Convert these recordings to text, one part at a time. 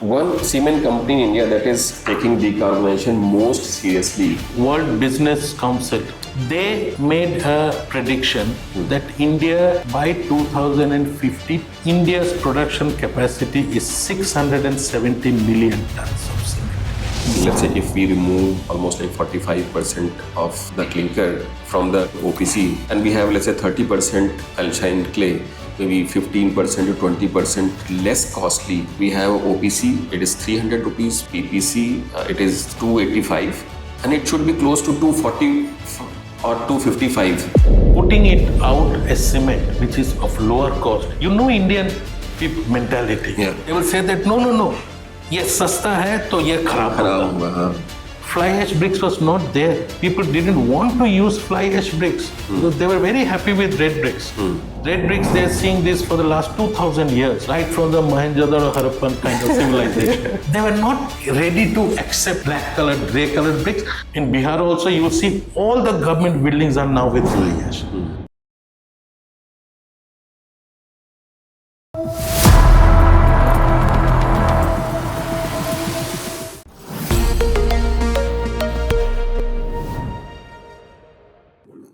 one cement company in India that is taking decarbonization most seriously. World Business Council, they made a prediction that India by 2050, India's production capacity is 670 million tons of cement. Let's say if we remove almost like 45% of the clinker from the OPC and we have let's say 30% calcined clay, maybe 15% to 20% less costly. We have OPC, it is 300 rupees, PPC, it is 285 and it should be close to 240 or 255. Putting it out as cement, which is of lower cost. You know Indian people mentality. Yeah. They will say that no. ये सस्ता है तो ये खराब होगा. Fly ash bricks was not there. People didn't want to use fly ash bricks because they were very happy with red bricks. Red bricks, they are seeing this for the last 2000 years, right from the Mohenjo-daro Harappan kind of civilization. They were not ready to accept black colored, grey colored bricks. In Bihar also, you will see all the government buildings are now with fly ash.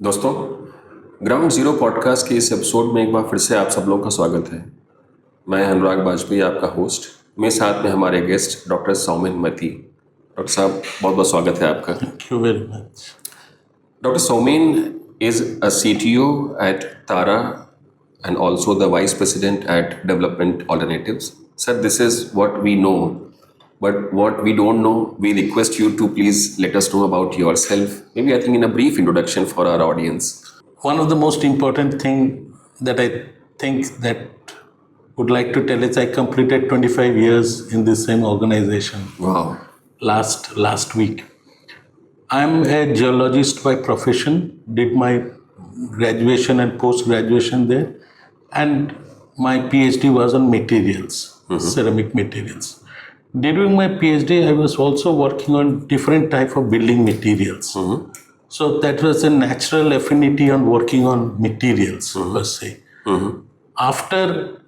दोस्तों, ground zero podcast के इस episode में एक बार फिर से आप सब लोगों का स्वागत है। मैं अनुराग बाजपेयी, आपका होस्ट। मेरे साथ में हमारे guest doctor Soumen Maity. Doctor साहब, बहुत बहुत स्वागत है आपका। Thank you very much. Dr. Soumen is a CTO at Tara and also the Vice President at Development Alternatives. Sir, this is what we know, but what we don't know, we request you to please let us know about yourself. Maybe I think in a brief introduction for our audience. One of the most important thing that I think that would like to tell is I completed 25 years in the same organization. Wow. Last week. I'm a geologist by profession, did my graduation and post-graduation there, and my PhD was on materials, ceramic materials. During my PhD, I was also working on different type of building materials. So that was a natural affinity on working on materials per se. After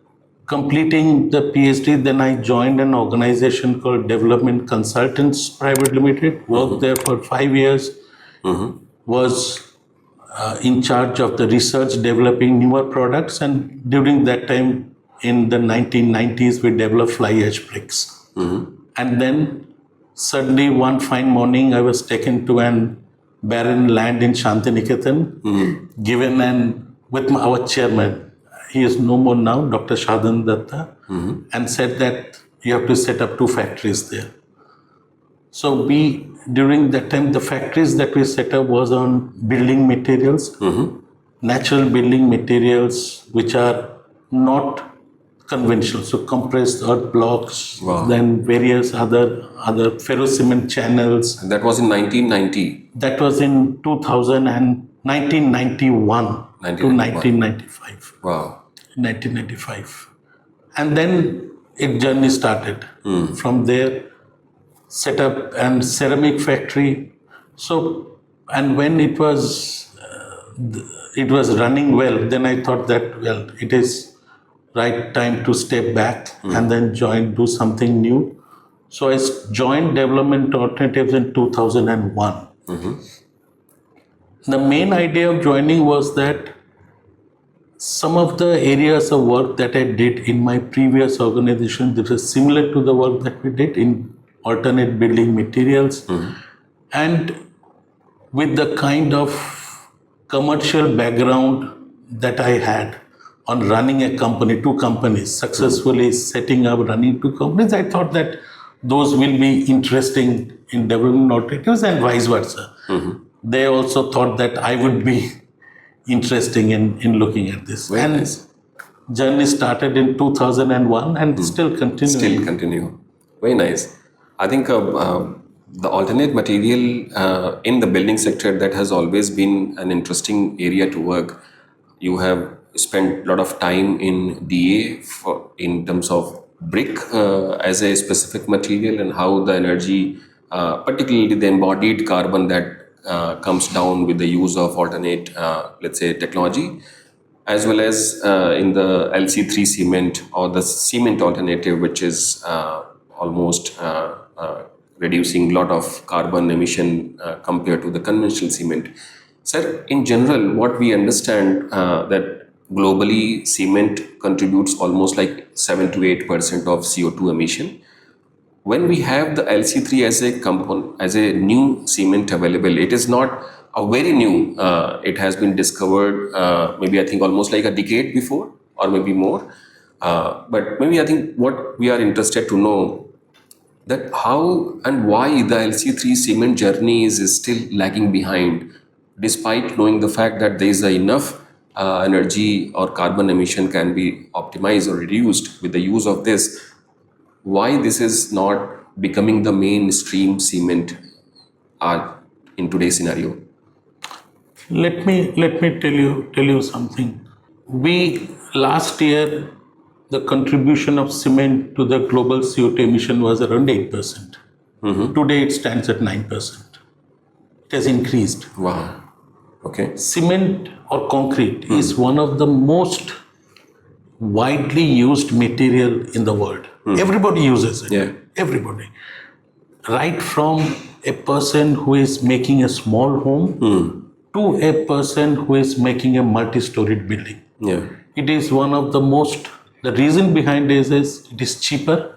completing the PhD, then I joined an organization called Development Consultants Private Limited, worked there for 5 years, was in charge of the research developing newer products, and during that time in the 1990s, we developed fly ash bricks. And then suddenly one fine morning, I was taken to an barren land in Shantiniketan, given with our chairman, he is no more now, Dr. Shadan Datta, and said that you have to set up 2 factories there. So during that time, the factories that we set up was on building materials, natural building materials, which are not conventional, so compressed earth blocks, then various other ferrocement channels. And that was in 1990? That was in 2000 and 1991 to 1995. Wow. 1995. And then a journey started. From there, set up a ceramic factory. So, and when it was running well, then I thought that, well, it is right time to step back and then do something new. So I joined Development Alternatives in 2001. The main idea of joining was that some of the areas of work that I did in my previous organization, this is similar to the work that we did in alternate building materials. And with the kind of commercial background that I had, on running a company, 2 companies, successfully setting up, running 2 companies, I thought that those will be interesting in development alternatives and vice versa. They also thought that I would be interesting in looking at this. Very nice. Journey started in 2001 and still continuing. Still continue. Very nice. I think the alternate material in the building sector, that has always been an interesting area to work. You have spent a lot of time in DA in terms of brick as a specific material and how the energy, particularly the embodied carbon that comes down with the use of alternate, let's say, technology, as well as in the LC3 cement or the cement alternative, which is almost reducing a lot of carbon emission compared to the conventional cement. Sir, in general, what we understand that globally cement contributes almost like 7 to 8% of CO2 emission. When we have the LC3 as a component, as a new cement available, it is not a very new. It has been discovered maybe I think almost like a decade before, or maybe more. But maybe I think what we are interested to know that how and why the LC3 cement journey is still lagging behind, despite knowing the fact that there is enough energy or carbon emission can be optimized or reduced with the use of this. Why this is not becoming the mainstream cement in today's scenario? Let me tell you something. We last year the contribution of cement to the global CO2 emission was around 8%. Today it stands at 9%. It has increased. Wow. Okay. Cement or concrete is one of the most widely used material in the world. Everybody uses it. Yeah. Everybody. Right from a person who is making a small home to a person who is making a multi-storied building. Yeah. It is one of the most, the reason behind this is it is cheaper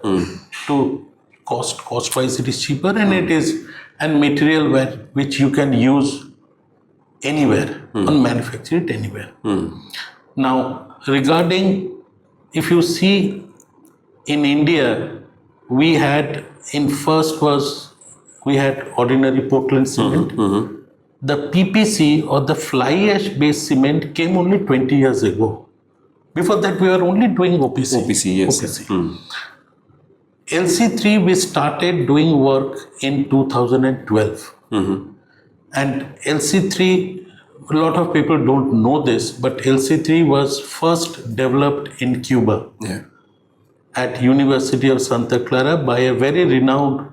to cost-wise it is cheaper, and it is a material which you can use anywhere, and manufacture it anywhere. Now, regarding, if you see in India, we had ordinary Portland cement. The PPC or the fly ash based cement came only 20 years ago. Before that, we were only doing OPC. OPC, yes. OPC. LC3, we started doing work in 2012. And LC3, a lot of people don't know this, but LC3 was first developed in Cuba at University of Santa Clara by a very renowned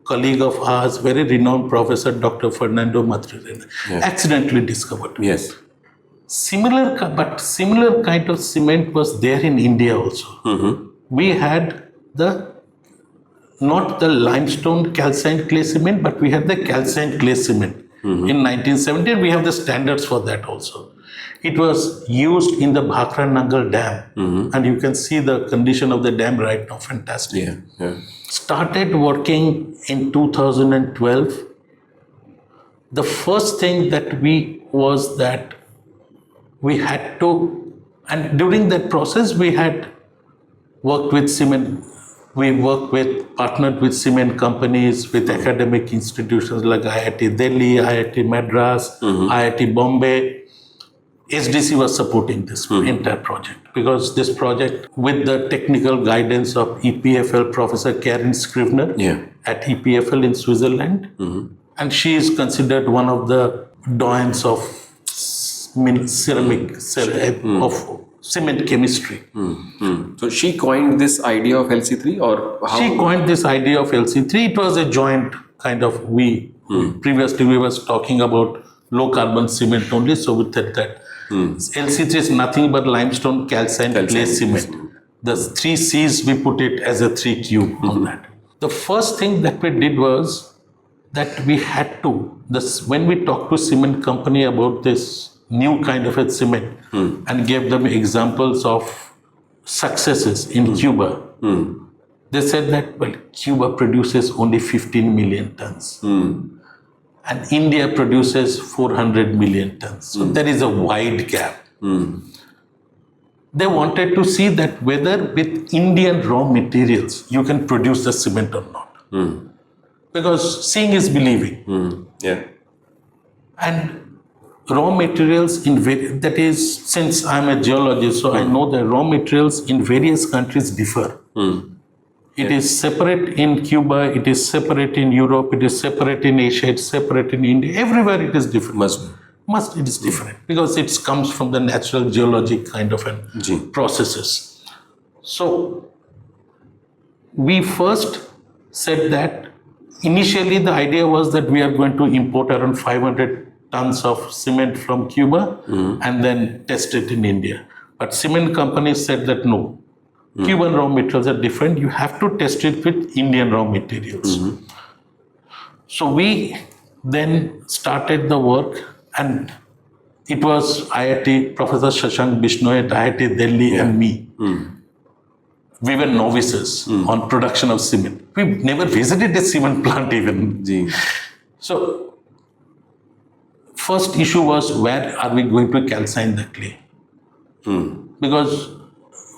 colleague of ours, very renowned professor, Dr. Fernando Matrillena, accidentally discovered. Yes. Similar kind of cement was there in India also. We had not the limestone calcined clay cement, but we had the calcined clay cement. In 1970, we have the standards for that also. It was used in the Bhakra Nangal Dam, and you can see the condition of the dam right now, fantastic. Started working in 2012. The first thing that we had to, and during that process we had worked with cement. We partnered with cement companies, with academic institutions like IIT Delhi, IIT Madras, IIT Bombay. SDC was supporting this entire project, because this project, with the technical guidance of EPFL Professor Karin Scrivener at EPFL in Switzerland, and she is considered one of the doyens of cement chemistry. So she coined this idea of LC3, or how? She coined this idea of LC3. It was a joint kind of, previously we was talking about low carbon cement only, so we said that LC3 is nothing but limestone calcined clay cement. The 3 C's, we put it as a 3 cube on that. The first thing that we did was that we had to, when we talked to cement company about this new kind of a cement and gave them examples of successes in Cuba, they said that, well, Cuba produces only 15 million tons. And India produces 400 million tons. So there is a wide gap. They wanted to see that whether with Indian raw materials you can produce the cement or not. Because seeing is believing. And raw materials that is, since I'm a geologist, so I know that raw materials in various countries differ. It is separate in Cuba, it is separate in Europe, it is separate in Asia, it's separate in India. Everywhere it is different. It is different, because it comes from the natural geologic kind of processes. So we first said that initially the idea was that we are going to import around 500 tons of cement from Cuba and then test it in India. But cement companies said that no, Cuban raw materials are different. You have to test it with Indian raw materials. So we then started the work, and it was IIT, Professor Shashank Bishnoi at IIT Delhi and me. We were novices on production of cement. We never visited a cement plant even. So first issue was, where are we going to calcine the clay? Because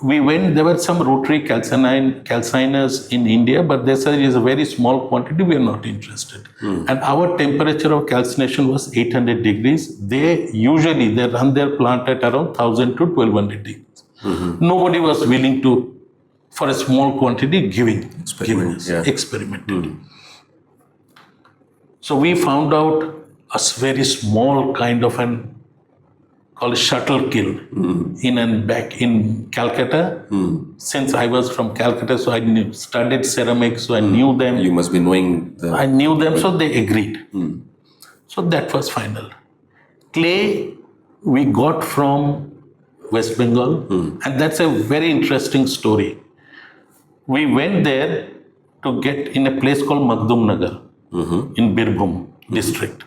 we went, there were some rotary calciners in India, but they said it's a very small quantity, we are not interested. And our temperature of calcination was 800 degrees. They run their plant at around 1000 to 1200 degrees. Nobody was willing to, for a small quantity, experimented. So we found out a very small kind of called shuttle kiln in Calcutta. Since I was from Calcutta, so I studied ceramics, so I knew them. You must be knowing I knew them, so they agreed. So that was final. Clay we got from West Bengal, and that's a very interesting story. We went there to get in a place called Magdum Nagar in Birbhum district.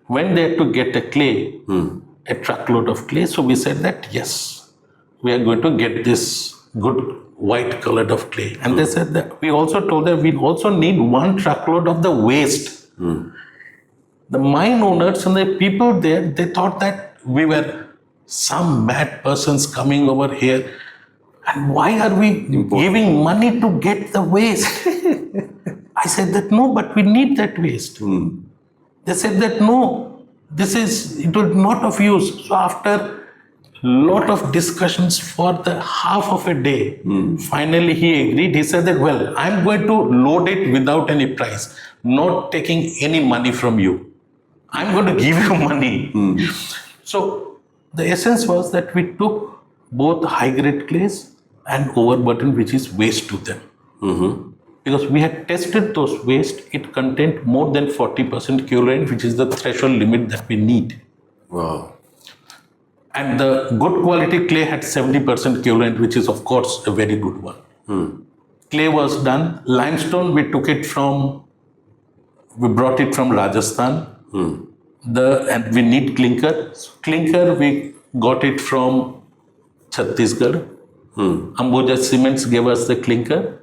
Went there to get a clay, a truckload of clay. So we said that, yes, we are going to get this good white colored of clay. And they said that, we also told them we also need 1 truckload of the waste. The mine owners and the people there, they thought that we were some mad persons coming over here. And why are we giving money to get the waste? I said that, no, but we need that waste. They said that, no, it was not of use. So after lot of discussions for the half of a day, finally he agreed. He said that, well, I'm going to load it without any price, not taking any money from you. I'm going to give you money. So the essence was that we took both high-grade clays and overburden, which is waste to them. Because we had tested those waste, it contained more than 40% chlorine, which is the threshold limit that we need. Wow. And the good quality clay had 70% chlorine, which is of course a very good one. Clay was done. Limestone, we brought it from Rajasthan. And we need clinker. Clinker, we got it from Chhattisgarh. Ambuja Cements gave us the clinker.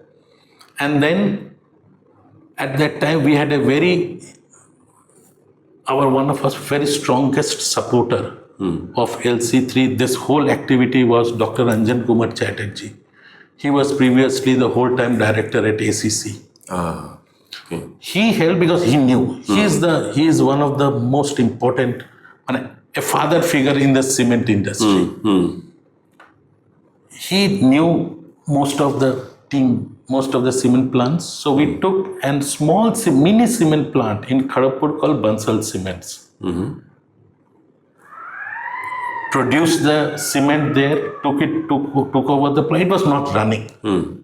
And then at that time we had one of us very strongest supporter of LC3. This whole activity was Dr. Ranjan Kumar Chatterjee. He was previously the whole-time director at ACC. Okay. He helped because he knew. He is one of the most important, a father figure in the cement industry. He knew most of the cement plants. So we took a small mini cement plant in Kharagpur called Bansal Cements. Produced the cement there, took over the plant. It was not running.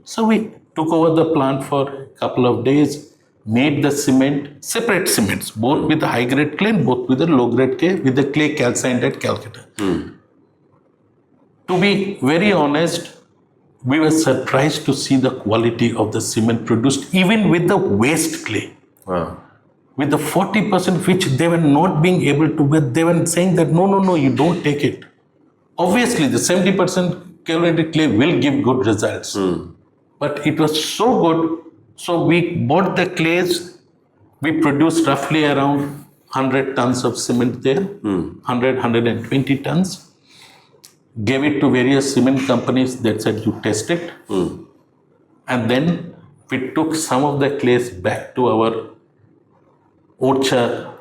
So we took over the plant for a couple of days, made the cement, separate cements, both with the high-grade clay, both with the low-grade clay, with the clay calcined at Calcutta. To be very honest, we were surprised to see the quality of the cement produced, even with the waste clay. Wow. With the 40% which they were not being able to, they were saying that, no, you don't take it. Obviously, the 70% chlorinated clay will give good results. But it was so good, so we bought the clays. We produced roughly around 100 tons of cement there, 120 tons. Gave it to various cement companies that said, you test it. And then we took some of the clays back to our Orcha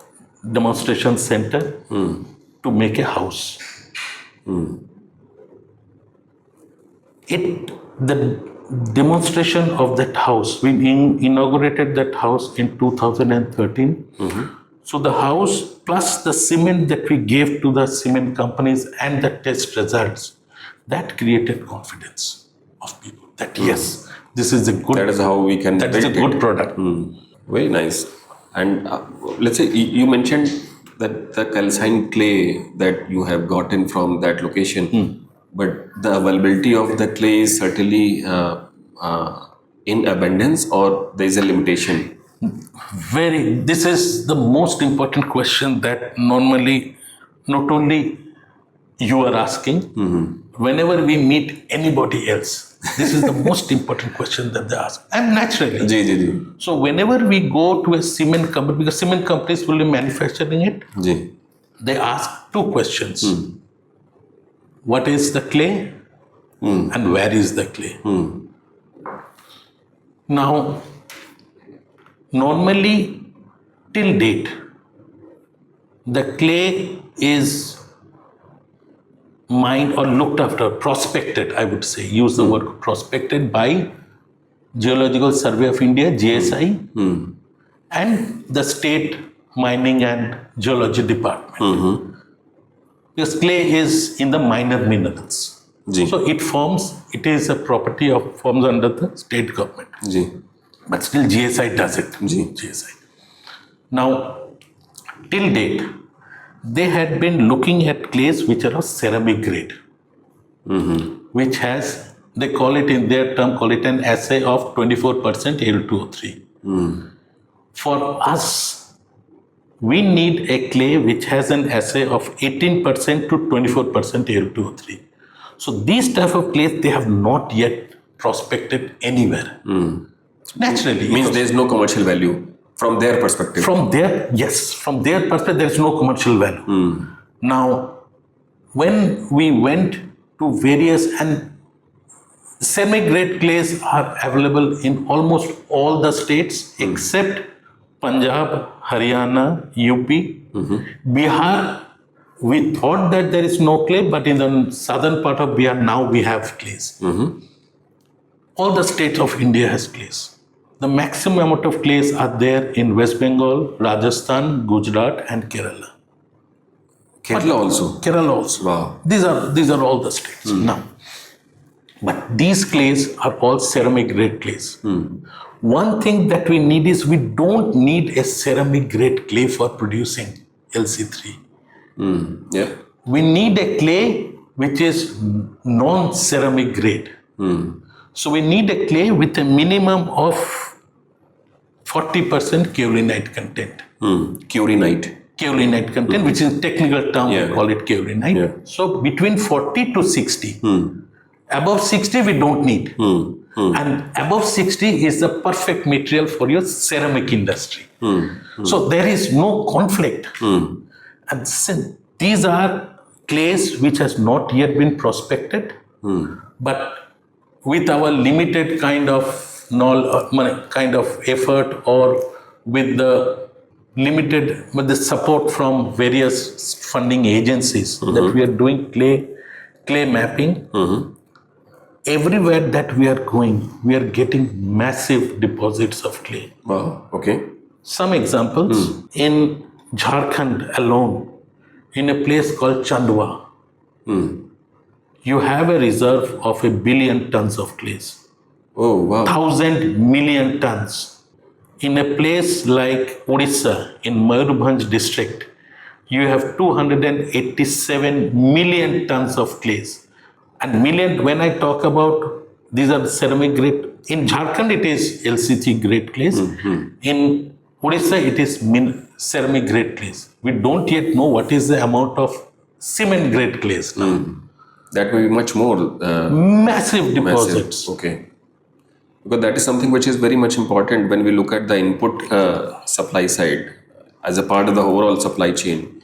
demonstration center to make a house. The demonstration of that house, we inaugurated that house in 2013. So the house plus the cement that we gave to the cement companies and the test results, that created confidence of people that yes, this is a good. That is how we can. That is a good product. Very nice. And let's say you mentioned that the calcined clay that you have gotten from that location. but the availability of the clay is certainly in abundance, or there is a limitation. This is the most important question that normally not only you are asking, whenever we meet anybody else, this is the most important question that they ask. And naturally, ji ji ji so whenever we go to a cement company, because cement companies will be manufacturing it, ji they ask two questions. What is the clay and where is the clay? Now, normally, till date, the clay is mined or looked after, prospected, I would say, use the word prospected by Geological Survey of India, GSI, and the state mining and geology department. Because clay is in the minor minerals. Ji So it is a property of, forms under the state government. Ji But still GSI does it. Ji GSI. Now, till date, they had been looking at clays which are of ceramic grade, which has, they call it in their term, call it an assay of 24% Al2O3. For us, we need a clay which has an assay of 18% to 24% Al2O3. So these type of clays, they have not yet prospected anywhere. Naturally. means there is no commercial value from their perspective. From their perspective, there is no commercial value. Now, when we went to various, and ceramic grade clays are available in almost all the states except Punjab, Haryana, UP, Bihar. We thought that there is no clay, but in the southern part of Bihar, now we have clays. All the states of India has clays. The maximum amount of clays are there in West Bengal, Rajasthan, Gujarat, and Kerala. Kerala also. Wow. These are all the states now. But these clays are all ceramic grade clays. One thing that we need is, we don't need a ceramic grade clay for producing LC3. Yeah. We need a clay which is non-ceramic grade. So we need a clay with a minimum of 40% kaolinite content. Kaolinite content, which is technical term, we call it kaolinite. Yeah. So between 40 to 60. Above 60 we don't need. And above 60 is the perfect material for your ceramic industry. So there is no conflict. And since these are clays which has not yet been prospected, but with our limited kind of effort, or with the support from various funding agencies, that we are doing clay mapping. Everywhere that we are going, we are getting massive deposits of clay. Wow. Okay. Some examples, in Jharkhand alone, in a place called Chandwa, you have a reserve of 1 billion tons of clays. Oh wow. 1,000 million tons. In a place like Odisha, in Mayurbhanj district, you have 287 million tons of clays. And million, when I talk about, these are ceramic grade. In Jharkhand, it is LC3 grade clays. In Odisha, it is ceramic grade clays. We don't yet know what is the amount of cement grade clays now. That will be much more Massive deposits. Okay. Because that is something which is very much important when we look at the input supply side as a part of the overall supply chain.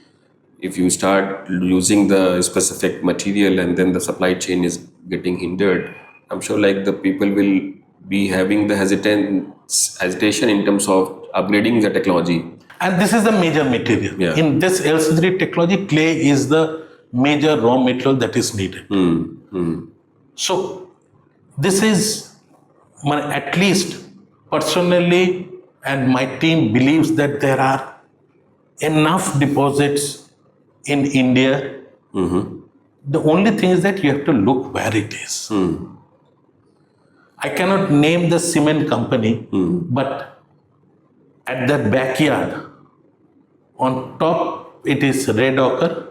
If you start using the specific material and then the supply chain is getting hindered, I'm sure like the people will be having the hesitation in terms of upgrading the technology. And this is the major material. Yeah. In this LC3 technology, clay is the major raw material that is needed. So this is, at least personally, and my team believes that there are enough deposits in India. The only thing is that you have to look where it is. I cannot name the cement company, but at their backyard, on top it is red ochre.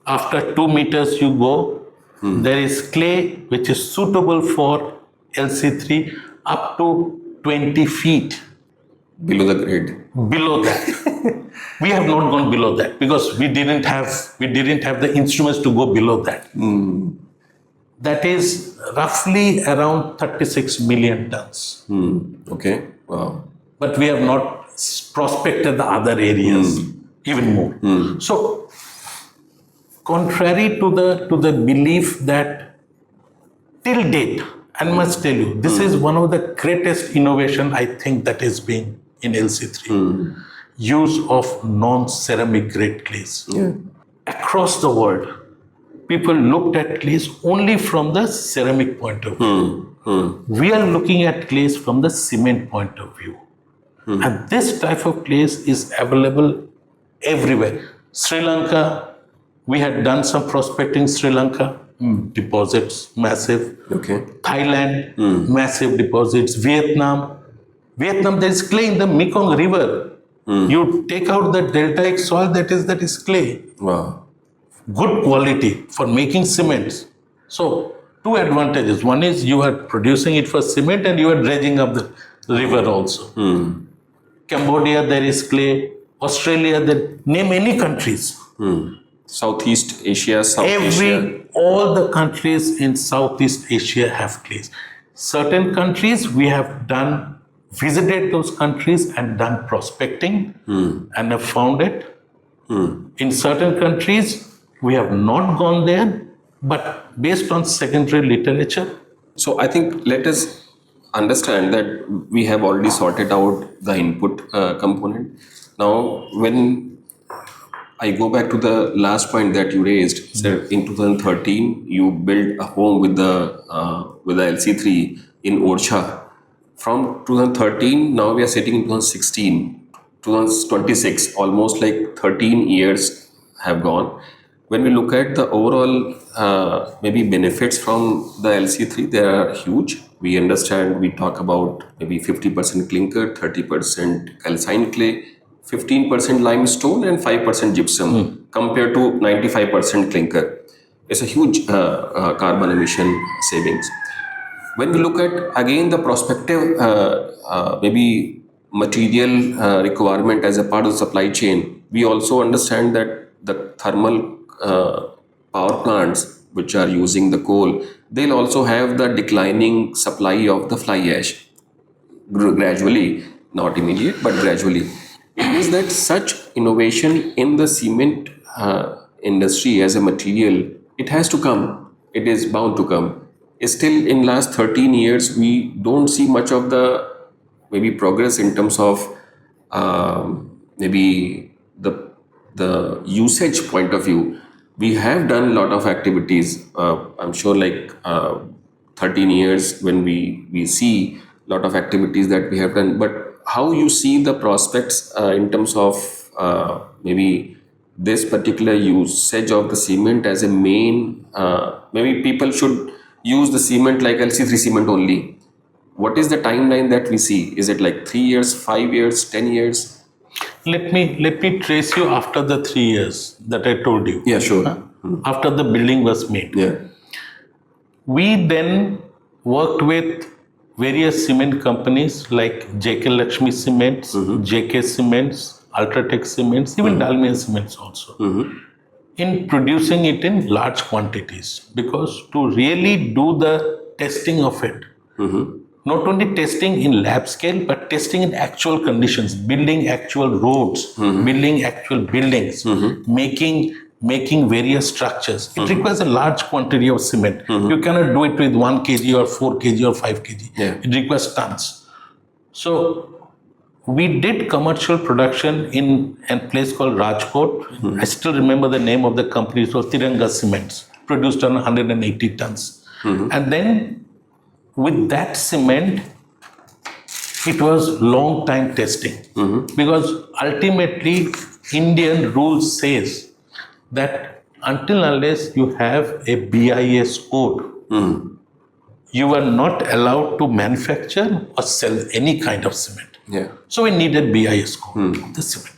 After 2 meters you go, There is clay which is suitable for LC3 up to 20 feet Below the grade. below that. We have not gone below that because we didn't have the instruments to go below that. That is roughly around 36 million tons. Okay. Wow. But we have not prospected the other areas even more. So, contrary to the belief that till date, and must tell you, this is one of the greatest innovation I think that is being in LC3. Use of non-ceramic grade clays. Yeah. Across the world, people looked at clays only from the ceramic point of view. We are looking at clays from the cement point of view. And this type of clays is available everywhere. Sri Lanka, we had done some prospecting Sri Lanka, deposits, massive. Okay. Thailand, massive deposits. Vietnam, there is clay in the Mekong River. You take out the deltaic soil, that is clay. Wow. Good quality for making cements. So, two advantages. One is you are producing it for cement and you are dredging up the river also. Cambodia, there is clay. Australia, name any countries. Southeast Asia, South Asia. All the countries in Southeast Asia have clays. Certain countries we have visited those countries and done prospecting and have found it. In certain countries, we have not gone there, but based on secondary literature. So I think let us understand that we have already sorted out the input component. Now, when I go back to the last point that you raised, so in 2013, you built a home with the LC3 in Orcha. From 2013, now we are sitting in 2016, 2026, almost like 13 years have gone. When we look at the overall maybe benefits from the LC3, they are huge. We understand, we talk about maybe 50% clinker, 30% calcined clay, 15% limestone and 5% gypsum compared to 95% clinker. It's a huge carbon emission savings. When we look at again the prospective maybe material requirement as a part of the supply chain, we also understand that the thermal power plants which are using the coal, they'll also have the declining supply of the fly ash gradually, not immediate, but gradually. It means that such innovation in the cement industry as a material, it has to come. It is bound to come. Still, in last 13 years, we don't see much of the maybe progress in terms of maybe the usage point of view. We have done a lot of activities. I'm sure like 13 years when we see a lot of activities that we have done. But how you see the prospects in terms of maybe this particular usage of the cement as a main, maybe people should use the cement like LC3 cement only. What is the timeline that we see? Is it like 3 years, 5 years, 10 years? Let me trace you after the 3 years that I told you. Yeah, sure. After the building was made. Yeah. We then worked with various cement companies like JK Lakshmi Cements, JK Cements, Ultratech Cements, even Dalmia Cements also, in producing it in large quantities. Because to really do the testing of it, not only testing in lab scale, but testing in actual conditions, building actual roads, building actual buildings, making various structures. It requires a large quantity of cement. You cannot do it with 1 kg or 4 kg or 5 kg. Yeah. It requires tons. So we did commercial production in a place called Rajkot. I still remember the name of the company. It was Tiranga Cements, produced on 180 tons. And then with that cement, it was long time testing. Because ultimately, Indian rule says that until unless you have a BIS code, you are not allowed to manufacture or sell any kind of cement. Yeah. So we needed BIS code of the cement.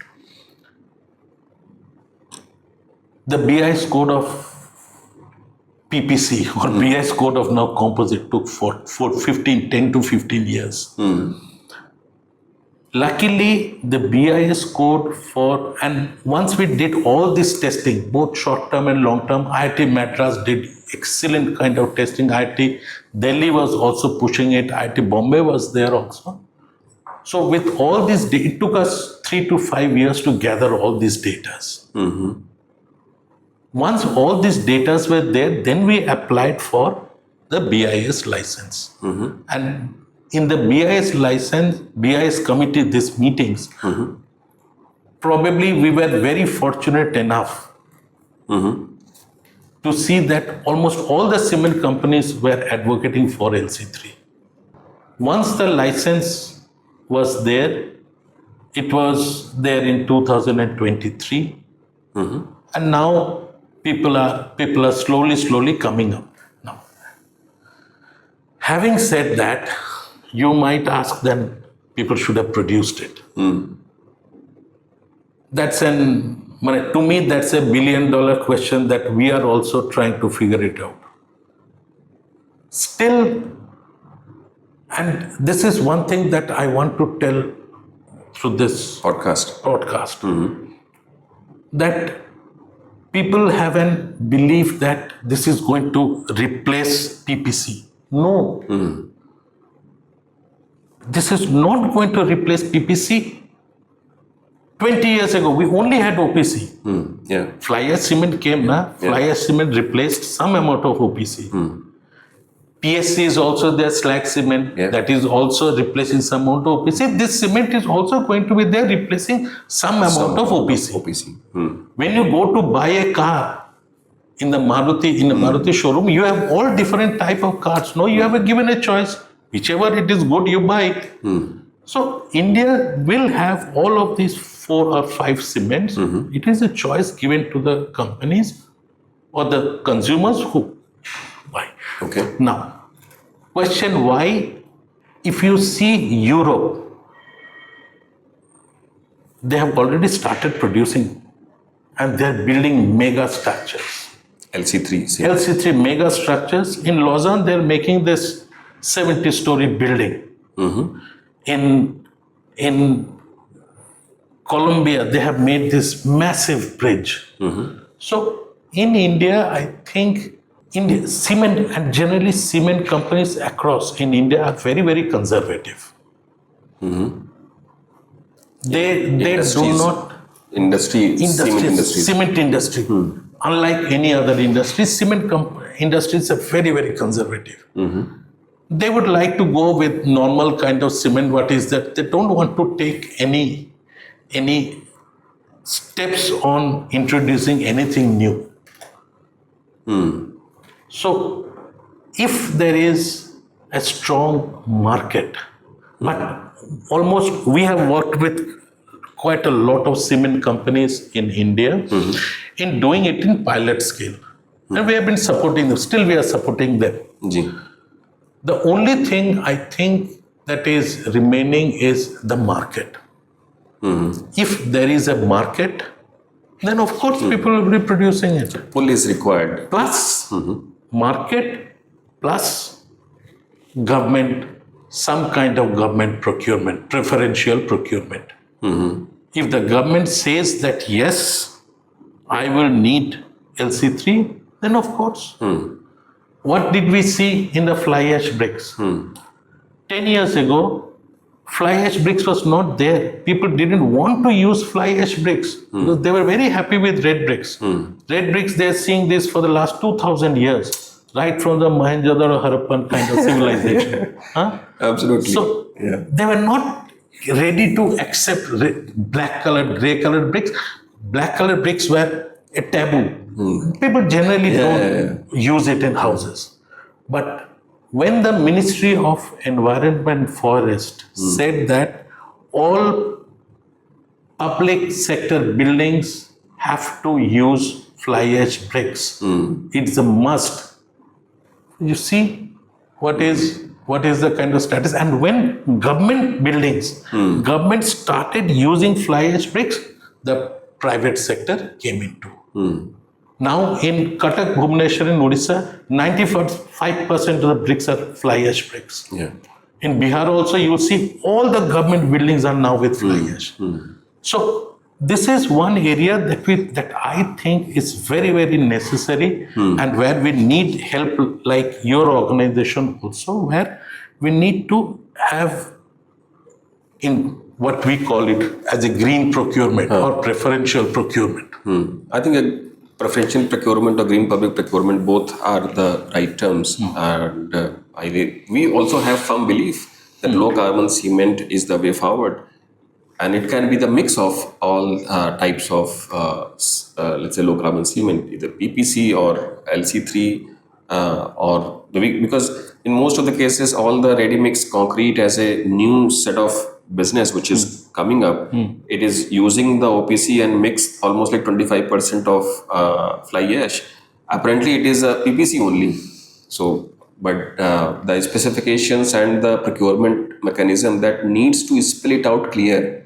The BIS code of PPC or BIS code of now composite took for 10 to 15 years. Luckily, the BIS code and once we did all this testing, both short-term and long-term, IIT Madras did excellent kind of testing. IIT Delhi was also pushing it. IIT Bombay was there also. So with all this, it took us 3 to 5 years to gather all these data. Once all these data were there, then we applied for the BIS license. And in the BIS license, BIS committee, these meetings, probably we were very fortunate enough to see that almost all the cement companies were advocating for LC3. Once the license was there, it was there in 2023, and now people are slowly coming up. Now, having said that, you might ask them, people should have produced it. To me, that's a $1 billion question that we are also trying to figure it out. Still, and this is one thing that I want to tell through this podcast, that people haven't believed that this is going to replace PPC. No. This is not going to replace PPC. 20 years ago, we only had OPC. Fly ash cement came, fly ash cement replaced some amount of OPC. PSC is also there, slag cement, that is also replacing some amount of OPC. This cement is also going to be there replacing some amount of OPC. When you go to buy a car in the Maruti showroom, you have all different type of cars. No, you have given a choice. Whichever it is good, you buy it. So India will have all of these 4 or 5 cements. It is a choice given to the companies or the consumers who buy. Okay. Now, question why? If you see Europe, they have already started producing and they're building mega structures. LC3 mega structures. In Lausanne, they're making this 70-story building. In Colombia, they have made this massive bridge. So in India, I think cement and generally cement companies across in India are very, very conservative. They do not cement industry. Unlike any other industry, cement industries are very, very conservative. They would like to go with normal kind of cement. What is that? They don't want to take any steps on introducing anything new. So, if there is a strong market, but almost we have worked with quite a lot of cement companies in India in doing it in pilot scale. And we have been supporting them. Still, we are supporting them. The only thing I think that is remaining is the market. If there is a market, then of course people will be producing it. Pull is required. Plus market, plus government, some kind of government procurement, preferential procurement. If the government says that yes, I will need LC3, then of course. What did we see in the fly ash bricks? 10 years ago, fly ash bricks was not there. People didn't want to use fly ash bricks because they were very happy with red bricks. Red bricks, they're seeing this for the last 2,000 years, right from the Mohenjo-daro Harappan kind of civilization. Absolutely. So they were not ready to accept black colored, gray colored bricks. Black colored bricks were a taboo. People generally don't use it in houses. But when the Ministry of Environment and Forest said that all public sector buildings have to use fly ash bricks, it's a must. You see what is the kind of status? And when government buildings, government started using fly ash bricks, the private sector came into. Now in Cuttack, Bhubaneswar in Odisha, 95% of the bricks are fly ash bricks. Yeah. In Bihar also, you will see all the government buildings are now with fly ash. So this is one area that I think is very, very necessary, and where we need help, like your organization also, where we need to have in what we call it as a green procurement or preferential procurement. I think a preferential procurement or green public procurement both are the right terms, and we also have firm belief that low carbon cement is the way forward, and it can be the mix of all types of let's say low carbon cement, either PPC or LC3, because in most of the cases all the ready mix concrete as a new set of business which is coming up, it is using the OPC and mix almost like 25% of fly ash. Apparently it is a PPC only. So, but the specifications and the procurement mechanism that needs to spell it out clear.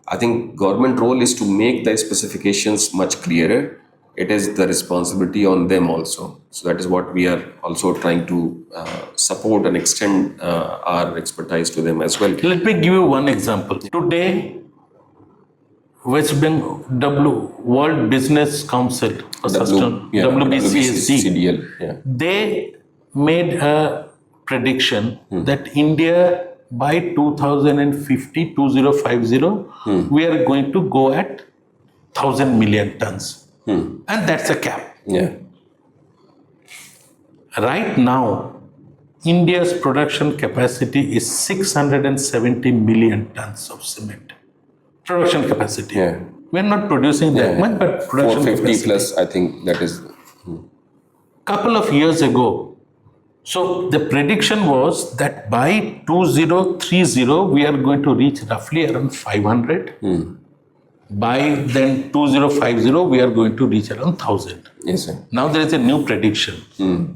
I think government role is to make the specifications much clearer. It is the responsibility on them also. So that is what we are also trying to support and extend our expertise to them as well. Let me give you one example. Today, West Bengal World Business Council, WBCSD, CDL, they made a prediction that India by 2050, we are going to go at 1,000 million tons. And that's a cap. Yeah. Right now, India's production capacity is 670 million tons of cement. Production capacity. Yeah. We're not producing that much, but production 450 capacity. plus, I think that is. Couple of years ago, so the prediction was that by 2030, we are going to reach roughly around 500. By then 2050, we are going to reach around 1,000. Yes, sir. Now there is a new prediction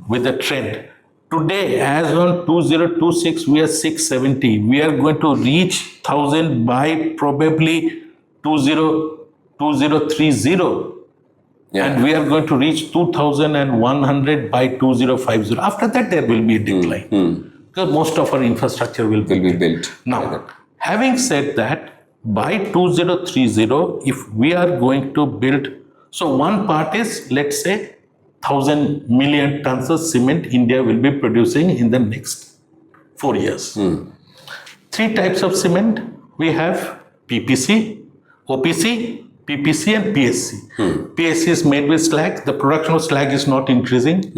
with the trend. Today, as on 2026, we are 670. We are going to reach 1,000 by probably 2030. Yeah. And we are going to reach 2,100 by 2050. After that, there will be a decline. Because most of our infrastructure will be built. Now, having said that, by 2030, if we are going to build, so one part is, let's say, 1,000 million tons of cement India will be producing in the next 4 years. 3 types of cement. We have PPC, OPC, PPC and PSC. PSC is made with slag. The production of slag is not increasing.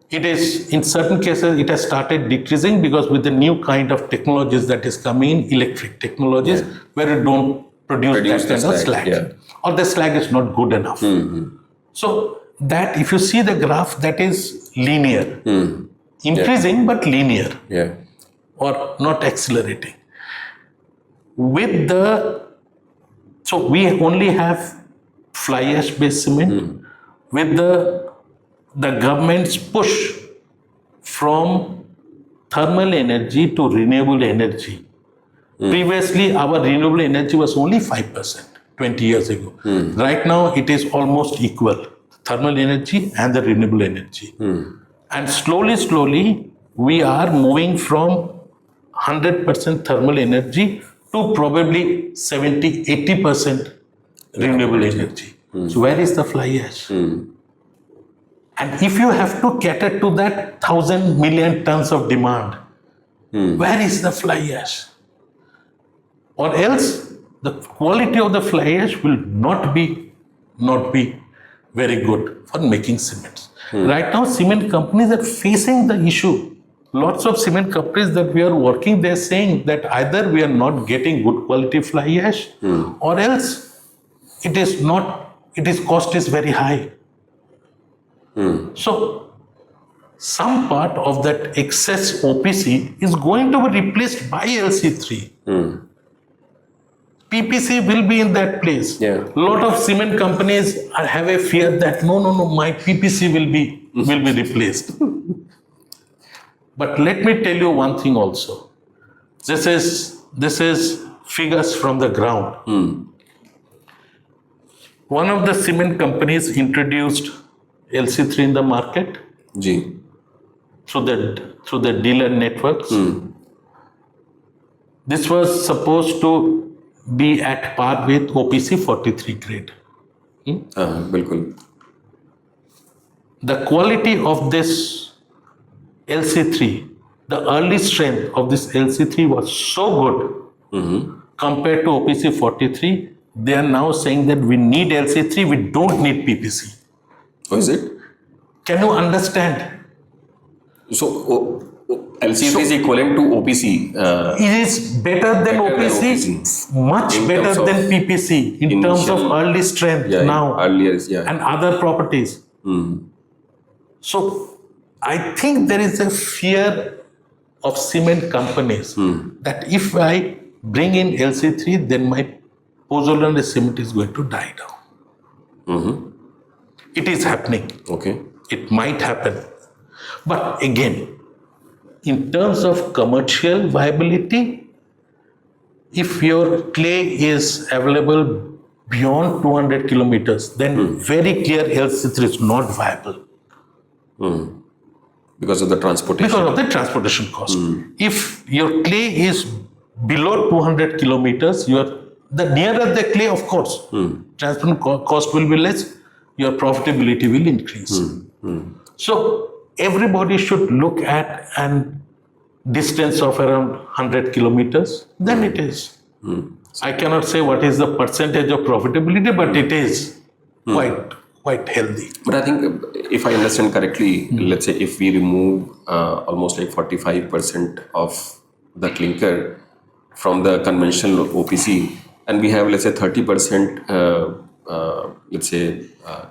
It is, in certain cases, it has started decreasing because with the new kind of technologies that is coming in, electric technologies, where you don't produce that kind of slag. Or the slag is not good enough. So that, if you see the graph, that is linear. Increasing but linear. Or not accelerating. With so we only have fly ash based cement. With the government's push from thermal energy to renewable energy. Previously, our renewable energy was only 5% 20 years ago. Right now, it is almost equal, thermal energy and the renewable energy. And slowly, we are moving from 100% thermal energy to probably 70-80% renewable energy. So where is the fly ash? And if you have to cater to that 1,000 million tons of demand, where is the fly ash? Or else the quality of the fly ash will not be very good for making cements. Right now, cement companies are facing the issue. Lots of cement companies that we are working, they're saying that either we are not getting good quality fly ash, or else its cost is very high. So, some part of that excess OPC is going to be replaced by LC3. PPC will be in that place. A lot of cement companies have a fear that no, my PPC will be replaced. But let me tell you one thing also. This is figures from the ground. one of the cement companies introduced LC3 in the market G. through the dealer networks. This was supposed to be at par with OPC 43 grade. बिल्कुल. The quality of this LC3, the early strength of this LC3 was so good compared to OPC 43. They are now saying that we need LC3, we don't need PPC. Oh, is it? Can you understand? So LC3 is equivalent to OPC. It is better than OPC, much In better terms of than PPC in terms of initial- early strength Yeah, now earlier, yeah. and other properties. So I think there is a fear of cement companies that if I bring in LC3, then my pozzolan cement is going to die down. It is happening. Okay. It might happen. But again, in terms of commercial viability, if your clay is available beyond 200 kilometers, then very clear LC3 is not viable Because of the transportation. because of the transportation cost. If your clay is below 200 kilometers, the nearer the clay, of course, transport cost will be less, your profitability will increase. So everybody should look at an distance of around 100 kilometers, then it is. I cannot say what is the percentage of profitability, but it is quite healthy. But I think if I understand correctly, let's say if we remove almost like 45% of the clinker from the conventional OPC, and we have let's say 30%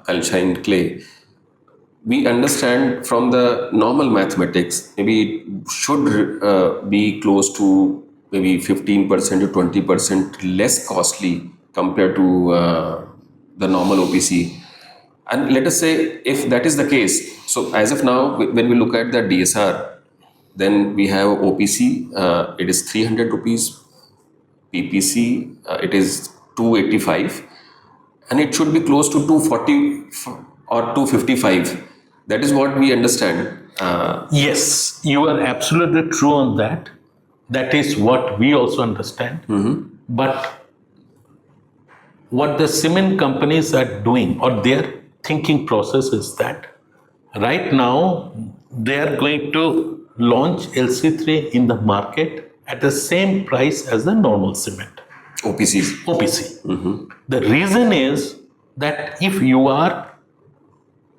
calcined clay, we understand from the normal mathematics, maybe it should be close to maybe 15% to 20% less costly compared to the normal OPC. And let us say if that is the case, so as of now, when we look at the DSR, then we have OPC, it is 300 rupees, PPC, it is 285, and it should be close to 240 or 255. That is what we understand. Yes, you are absolutely true on that. That is what we also understand. But what the cement companies are doing, or their thinking process, is that right now they are going to launch LC3 in the market at the same price as the normal cement. OPCs. OPC. The reason is that if you are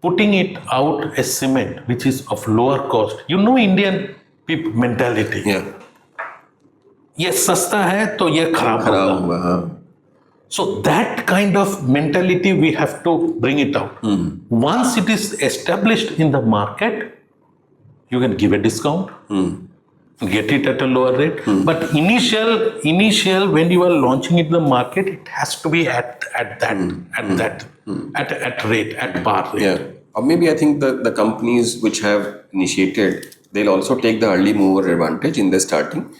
putting it out as cement, which is of lower cost, Indian people mentality. Yeah. ये सस्ता है तो ये खराब होगा. So that kind of mentality we have to bring it out. Once it is established in the market, you can give a discount, get it at a lower rate. But initial when you are launching it in the market, it has to be at rate, at par rate. Yeah. Or maybe I think the companies which have initiated, they'll also take the early mover advantage in the starting.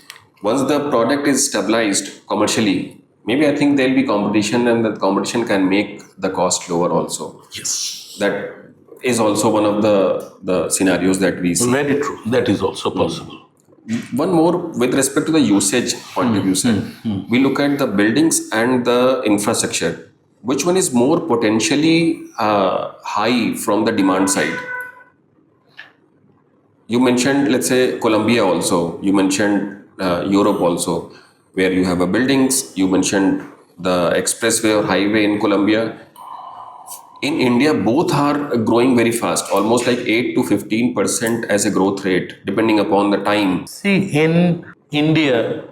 Once the product is stabilized commercially, maybe I think there'll be competition, and the competition can make the cost lower also. Yes. That is also one of the scenarios that we see. Very true. That is also possible. One more with respect to the usage point of view, sir. We look at the buildings and the infrastructure. Which one is more potentially high from the demand side? You mentioned, let's say, Colombia also. You mentioned Europe also, where you have a buildings. You mentioned the expressway or highway in Colombia. In India, both are growing very fast, almost like 8 to 15% as a growth rate, depending upon the time. See, in India,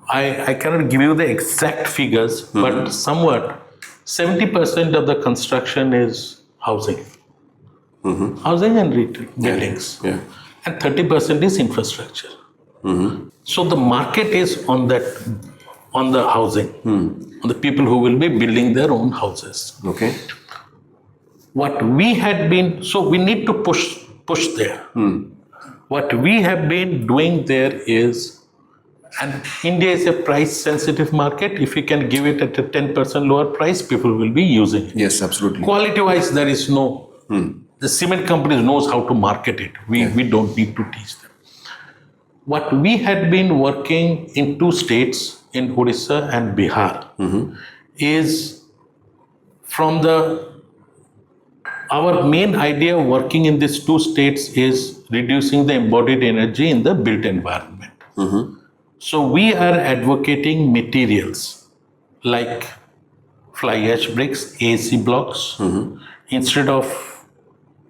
I cannot give you the exact figures, but somewhat 70% of the construction is housing. Housing and retail buildings. Yeah. And 30% is infrastructure. So the market is on the housing, on the people who will be building their own houses. Okay. What we had been, so we need to push there. What we have been doing there is And India is a price-sensitive market. If you can give it at a 10% lower price, people will be using it. Yes, absolutely. Quality-wise, there is no. The cement companies knows how to market it. We don't need to teach them. What we had been working in 2 states, in Odisha and Bihar, is from our main idea of working in these 2 states is reducing the embodied energy in the built environment. So we are advocating materials like fly ash bricks, AC blocks, instead of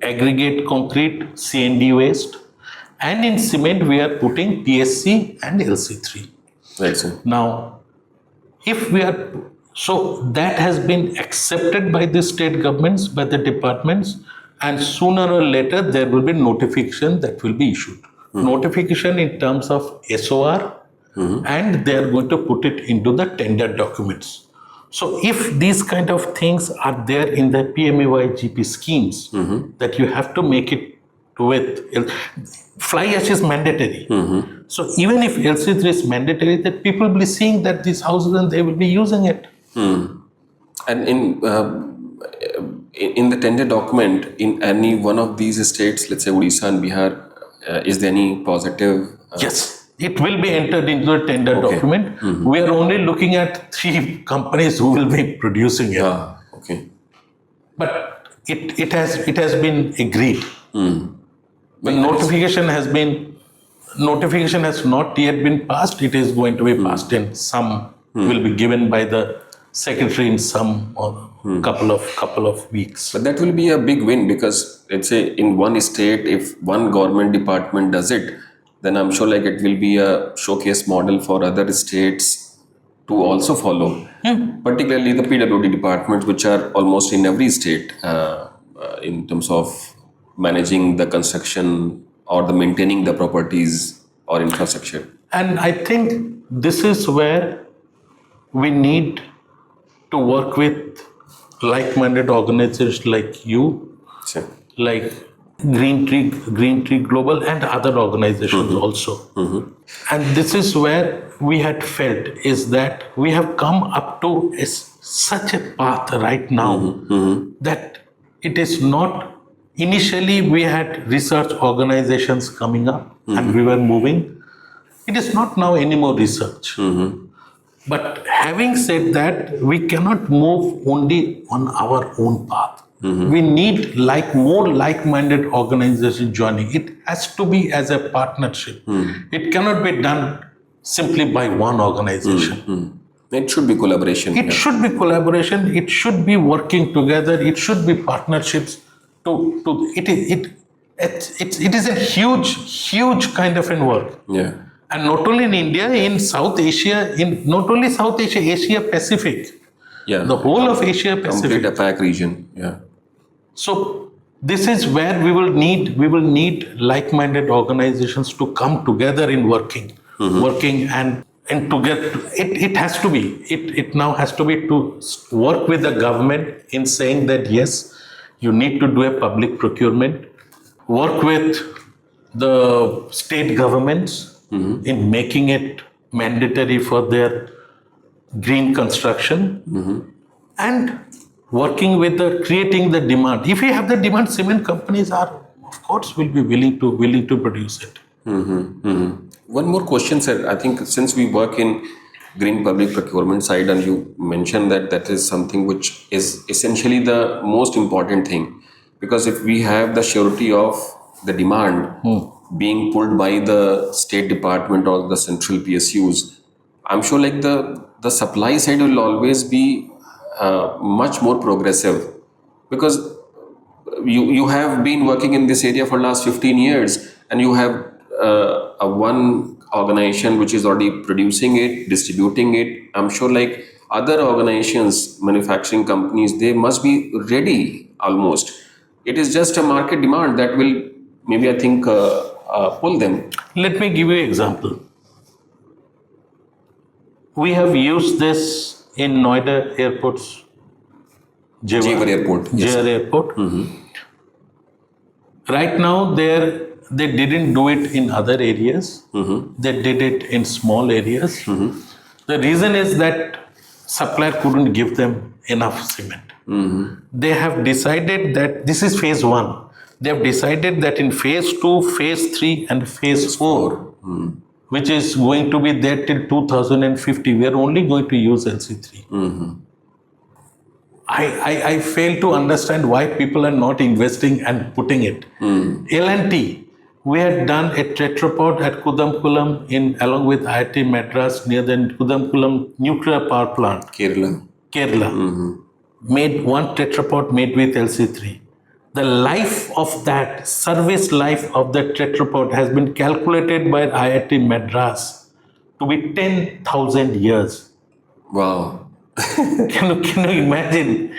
aggregate concrete, CND waste, and in cement we are putting PSC and LC3. Right, sir. Now, if we are, so that has been accepted by the state governments, by the departments, and sooner or later there will be notification that will be issued. Notification in terms of SOR, and they are going to put it into the tender documents. So if these kind of things are there in the PMAY GP schemes, that you have to make it with, fly ash is mandatory. So even if LC3 is mandatory, that people will be seeing that these houses and they will be using it. And in the tender document, in any one of these states, let's say Odisha and Bihar, is there any positive? Yes, it will be entered into the tender document. We are only looking at 3 companies who will be producing it. Okay. But it has been agreed. The notification has not yet been passed. It is going to be passed in some, will be given by the secretary in some couple of weeks. But that will be a big win, because let's say in one state, if one government department does it, then I'm sure like it will be a showcase model for other states to also follow. Particularly the PWD departments, which are almost in every state in terms of managing the construction or the maintaining the properties or infrastructure. And I think this is where we need to work with like-minded organizations like you, Sure. like GreenTree Global, and other organizations also. And this is where we had felt is that we have come up to such a path right now that it is not. Initially, we had research organizations coming up and we were moving. It is not now anymore research. But having said that, we cannot move only on our own path. We need more like-minded organizations joining. It has to be as a partnership. It cannot be done simply by one organization. It should be collaboration. It should be collaboration. It should be working together. It should be partnerships. It is a huge kind of a work. Yeah. And not only in India, in South Asia, not only South Asia, Asia Pacific. Yeah. The whole of Asia Pacific. Complete APAC region. Yeah. So this is where we will need like-minded organizations to come together in working and together. It has to be. It now has to be to work with the government in saying that yes, you need to do a public procurement. Work with the state governments in making it mandatory for their green construction, and working with creating the demand. If you have the demand, cement companies are, of course, will be willing to produce it. One more question, sir. I think since we work in green public procurement side, and you mentioned that is something which is essentially the most important thing, because if we have the surety of the demand being pulled by the state department or the central PSUs, I'm sure like the supply side will always be much more progressive, because you have been working in this area for last 15 years and you have a one organization which is already producing it, distributing it. I'm sure like other organizations, manufacturing companies, they must be ready almost. It is just a market demand that will maybe, I think, pull them. Let me give you an example. We have used this in Noida airports, Jewar Airport. Jewar Airport. Right now, their they didn't do it in other areas. They did it in small areas. The reason is that supplier couldn't give them enough cement. They have decided that this is phase 1. They have decided that in phase 2, phase 3 and phase 4, which is going to be there till 2050, we are only going to use LC3. I fail to understand why people are not investing and putting it. L&T, we had done a tetrapod at Kudamkulam along with IIT Madras near the Kudamkulam nuclear power plant. Kerala. Made one tetrapod made with LC3. The life of that, service life of that tetrapod has been calculated by IIT Madras to be 10,000 years. Wow. Can you imagine?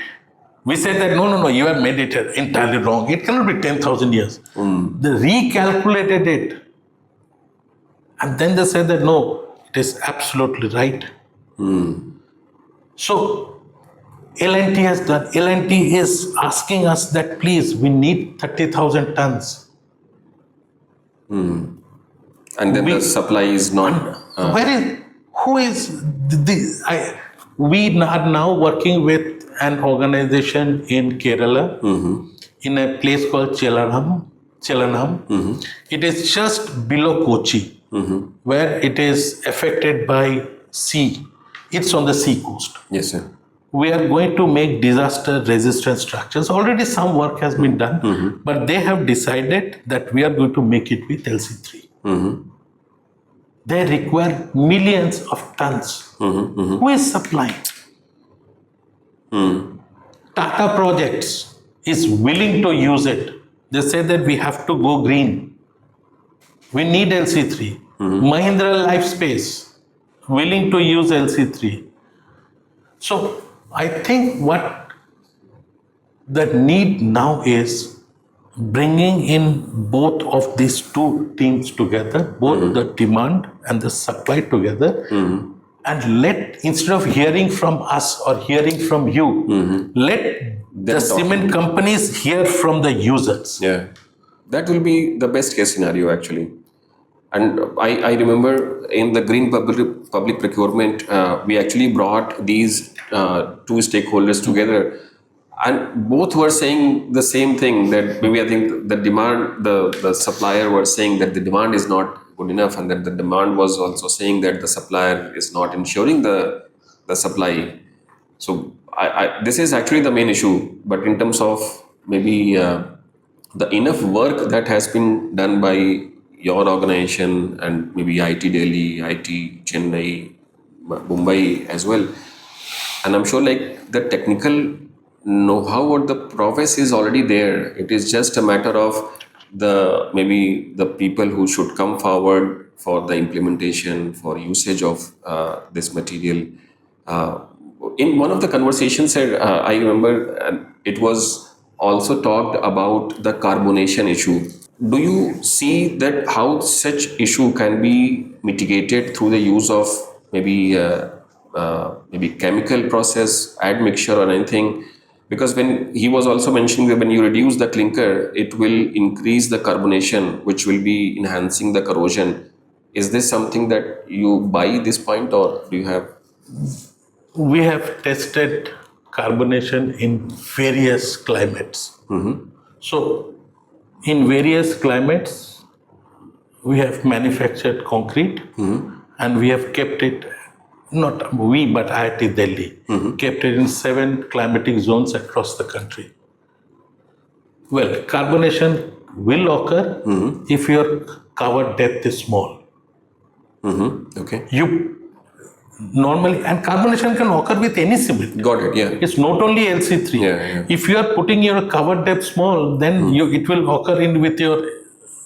We said that no, you have made it entirely wrong. It cannot be 10,000 years. They recalculated it. And then they said that no, it is absolutely right. So, L&T has done. L&T is asking us that please, we need 30,000 tons. And then the supply is not. We are now working with an organization in Kerala, in a place called Chelanam. It is just below Kochi, where it is affected by sea. It's on the sea coast. Yes, sir. We are going to make disaster resistant structures. Already some work has been done, but they have decided that we are going to make it with LC3. They require millions of tons. Who is supplying? Tata Projects is willing to use it. They say that we have to go green. We need LC3. Mahindra Lifespace, willing to use LC3. So I think what the need now is bringing in both of these two teams together, both the demand and the supply together, and instead of hearing from us or hearing from you, let the cement companies hear from the users. Yeah, that will be the best case scenario actually. And I remember in the green public procurement, we actually brought these two stakeholders together, and both were saying the same thing, that maybe I think the demand, the supplier was saying that the demand is not good enough, and that the demand was also saying that the supplier is not ensuring the supply. So this is actually the main issue. But in terms of maybe the enough work that has been done by your organization and maybe IT Delhi, IT Chennai, Mumbai as well, and I'm sure like the technical know-how or the prowess is already there. It is just a matter of maybe the people who should come forward for the implementation, for usage of this material. In one of the conversations, I remember it was also talked about the carbonation issue. Do you see that how such issue can be mitigated through the use of maybe chemical process, admixture or anything? Because when he was also mentioning that when you reduce the clinker, it will increase the carbonation, which will be enhancing the corrosion. Is this something that you buy this point, or do you have? We have tested carbonation in various climates. So, in various climates, we have manufactured concrete and we have kept it, not we, but IIT Delhi, kept it in 7 climatic zones across the country. Well, carbonation will occur if your cover depth is small. Okay. Normally, and carbonation can occur with any cement. Got it, yeah. It's not only LC3. Yeah. If you are putting your cover depth small, then it will occur with your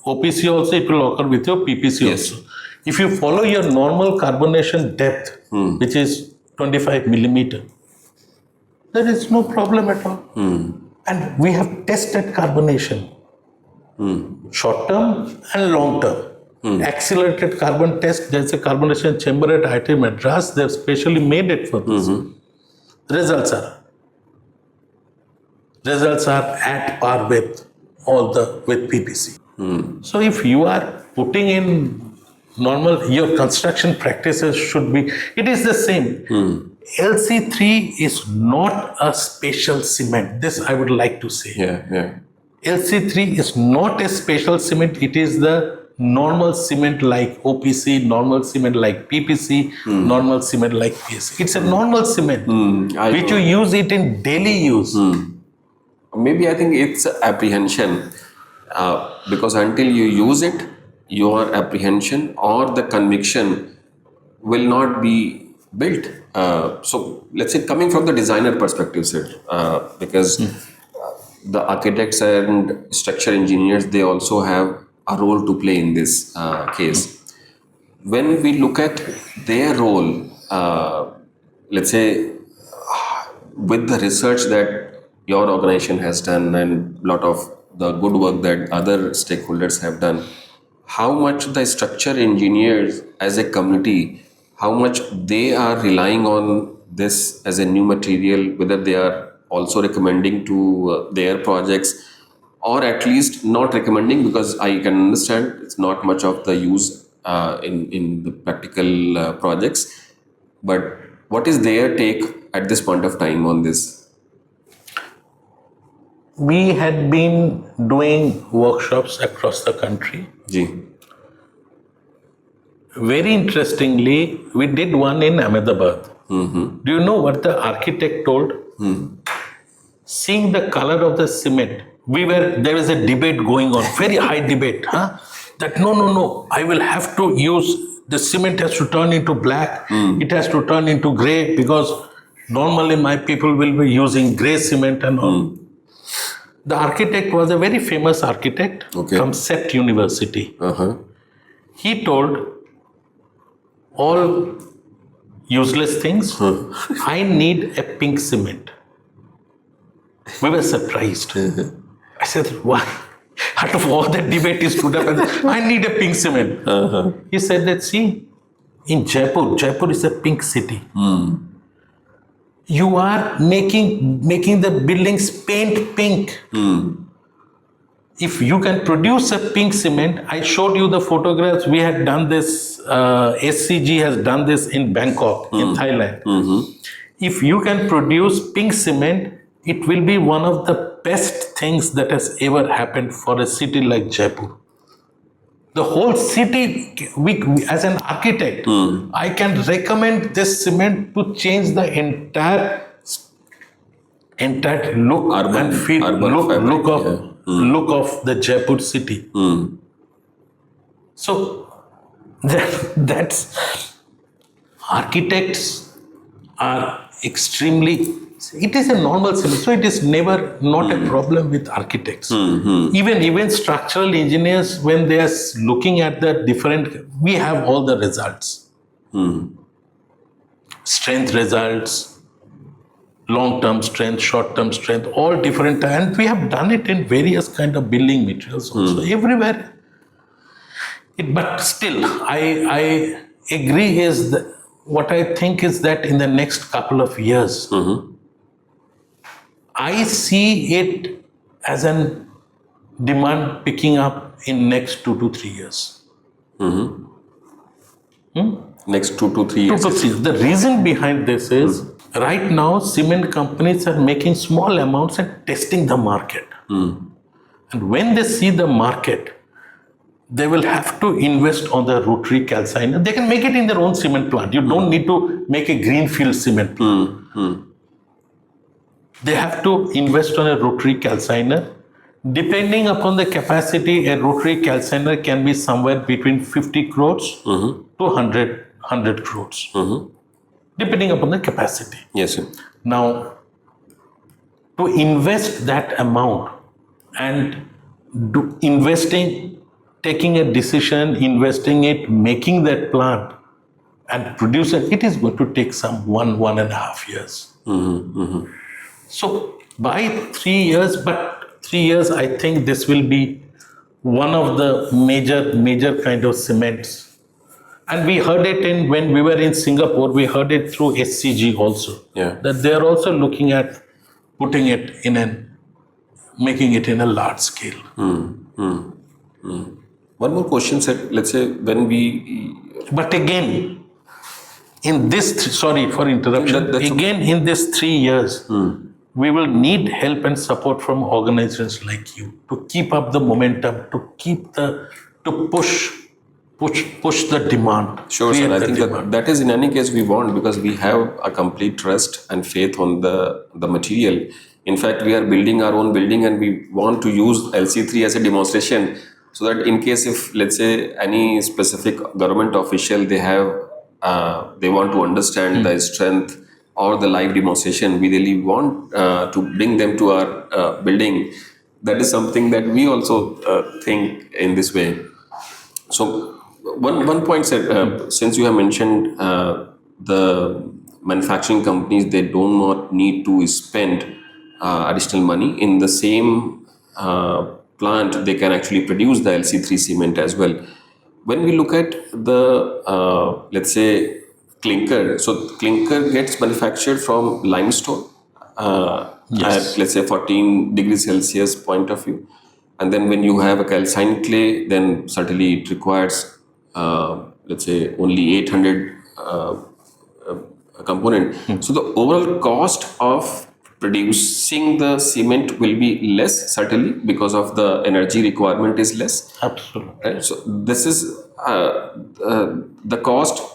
OPC also, it will occur with your PPC also. If you follow your normal carbonation depth, which is 25 millimeter, there is no problem at all. And we have tested carbonation, short term and long term. Accelerated carbon test, there's a carbonation chamber at IIT Madras, they've specially made it for this. Results are at par with PPC. So if you are putting in normal, your construction practices should be, it is the same. LC3 is not a special cement. This I would like to say. Yeah. LC3 is not a special cement. It is the normal cement like OPC, normal cement like PPC, normal cement like PSC. It's a normal cement which you use it in daily use. Maybe I think it's apprehension, because until you use it, your apprehension or the conviction will not be built. So let's say coming from the designer perspective, sir, because the architects and structure engineers, they also have a role to play in this case. When we look at their role, let's say with the research that your organization has done and a lot of the good work that other stakeholders have done, how much the structure engineers as a community, how much they are relying on this as a new material, whether they are also recommending to their projects, or at least not recommending, because I can understand it's not much of the use in the practical projects. But what is their take at this point of time on this? We had been doing workshops across the country. Ji. Very interestingly, we did one in Ahmedabad. Do you know what the architect told? Seeing the color of the cement, there was a debate going on, very high debate, that no, I will have to use, the cement has to turn into black, it has to turn into grey, because normally my people will be using grey cement and all. The architect was a very famous architect from SET University. He told all useless things, I need a pink cement. We were surprised. I said, why? Out of all the debate he stood up and said, I need a pink cement. He said that, see, in Jaipur is a pink city. You are making the buildings paint pink. If you can produce a pink cement, I showed you the photographs. We had done this, SCG has done this in Bangkok, in Thailand. If you can produce pink cement, it will be one of the best things that has ever happened for a city like Jaipur. The whole city, we as an architect, I can recommend this cement to change the entire look and feel, look of the Jaipur city. So that's architects are extremely. It is a normal cement, so it is never not a problem with architects. Even structural engineers, when they are looking at the different, we have all the results. Strength results, long-term strength, short-term strength, all different. And we have done it in various kind of building materials also, everywhere. But still, I agree what I think is that in the next couple of years, I see it as a demand picking up in next 2 to 3 years. Next 2 to 3 years. 2 to 3 years. The reason behind this is right now cement companies are making small amounts and testing the market. And when they see the market, they will have to invest on the rotary calciner. They can make it in their own cement plant. You don't need to make a greenfield cement plant. They have to invest on a rotary calciner. Depending upon the capacity, a rotary calciner can be somewhere between 50 crores to 100 crores. Depending upon the capacity. Yes, sir. Now, to invest that amount and taking a decision, investing it, making that plant and producing it is going to take some 1.5 years. So by 3 years, but 3 years, I think this will be one of the major kind of cements. And we heard it when we were in Singapore, we heard it through SCG also. That they are also looking at putting it making it in a large scale. One more question, sir. Let's say when we, But again, in this, sorry for interruption, that's okay. again in this 3 years, we will need help and support from organizations like you to keep up the momentum, to push the demand. Sure, create sir. I the think demand. that is in any case we want, because we have a complete trust and faith on the material. In fact, we are building our own building, and we want to use LC3 as a demonstration, so that in case if, let's say, any specific government official, they want to understand the strength or the live demonstration, we really want to bring them to our building. That is something that we also think in this way. So one point, sir, since you have mentioned the manufacturing companies, they do not need to spend additional money in the same plant. They can actually produce the LC3 cement as well. When we look at the let's say clinker, so clinker gets manufactured from limestone at, let's say, 14 degrees Celsius point of view. And then when you have a calcined clay, then certainly it requires, let's say, only 800 component. So the overall cost of producing the cement will be less, certainly, because of the energy requirement is less. Absolutely. Right? So this is the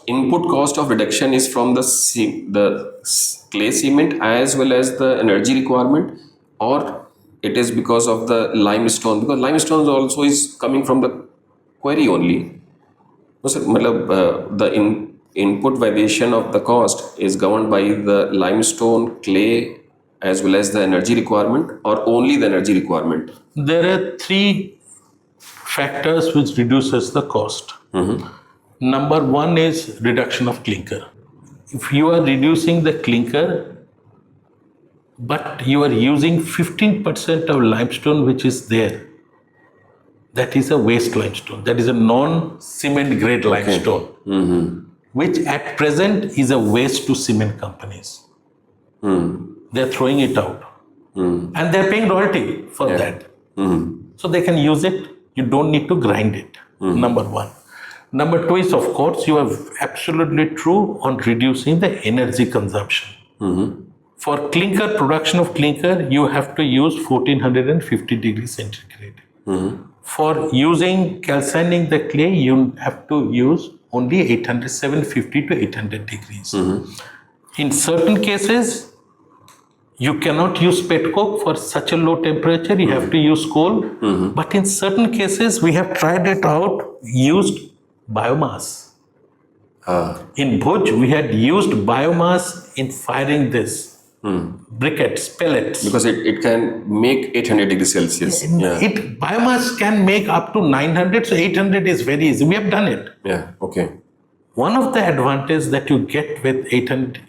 input cost of reduction is from the clay cement as well as the energy requirement, or it is because of the limestone, because limestone also is coming from the quarry only. No, sir, the input variation of the cost is governed by the limestone, clay, as well as the energy requirement, or only the energy requirement. There are three factors which reduces the cost. Number one is reduction of clinker. If you are reducing the clinker, but you are using 15% of limestone which is there, that is a waste limestone. That is a non-cement grade limestone, which at present is a waste to cement companies. They're throwing it out. And they're paying royalty for that. So they can use it. You don't need to grind it. Number one. Number two is, of course, you are absolutely true on reducing the energy consumption. For clinker, production of clinker, you have to use 1450 degrees centigrade. For using calcining the clay, you have to use only 750 to 800 degrees. In certain cases, you cannot use pet coke for such a low temperature, you have to use coal. But in certain cases, we have tried it out, used biomass. In Bhuj, we had used biomass in firing this. Briquettes, pellets. Because it can make 800 degrees Celsius. Biomass can make up to 900, so 800 is very easy. We have done it. Yeah, okay. One of the advantages that you get with 800,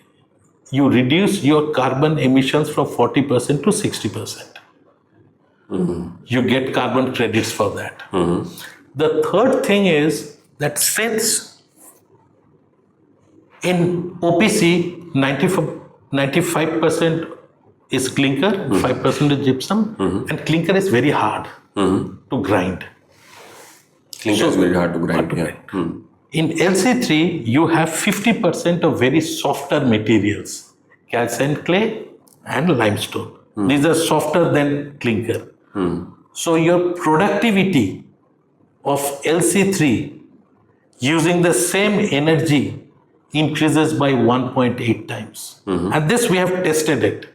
you reduce your carbon emissions from 40% to 60%. You get carbon credits for that. The third thing is that since in OPC, 95% is clinker, 5% is gypsum, and clinker is very hard to grind. Clinker is very hard to grind. In LC3, you have 50% of very softer materials, calcined clay and limestone. These are softer than clinker. So your productivity of LC3 using the same energy increases by 1.8 times. And this we have tested it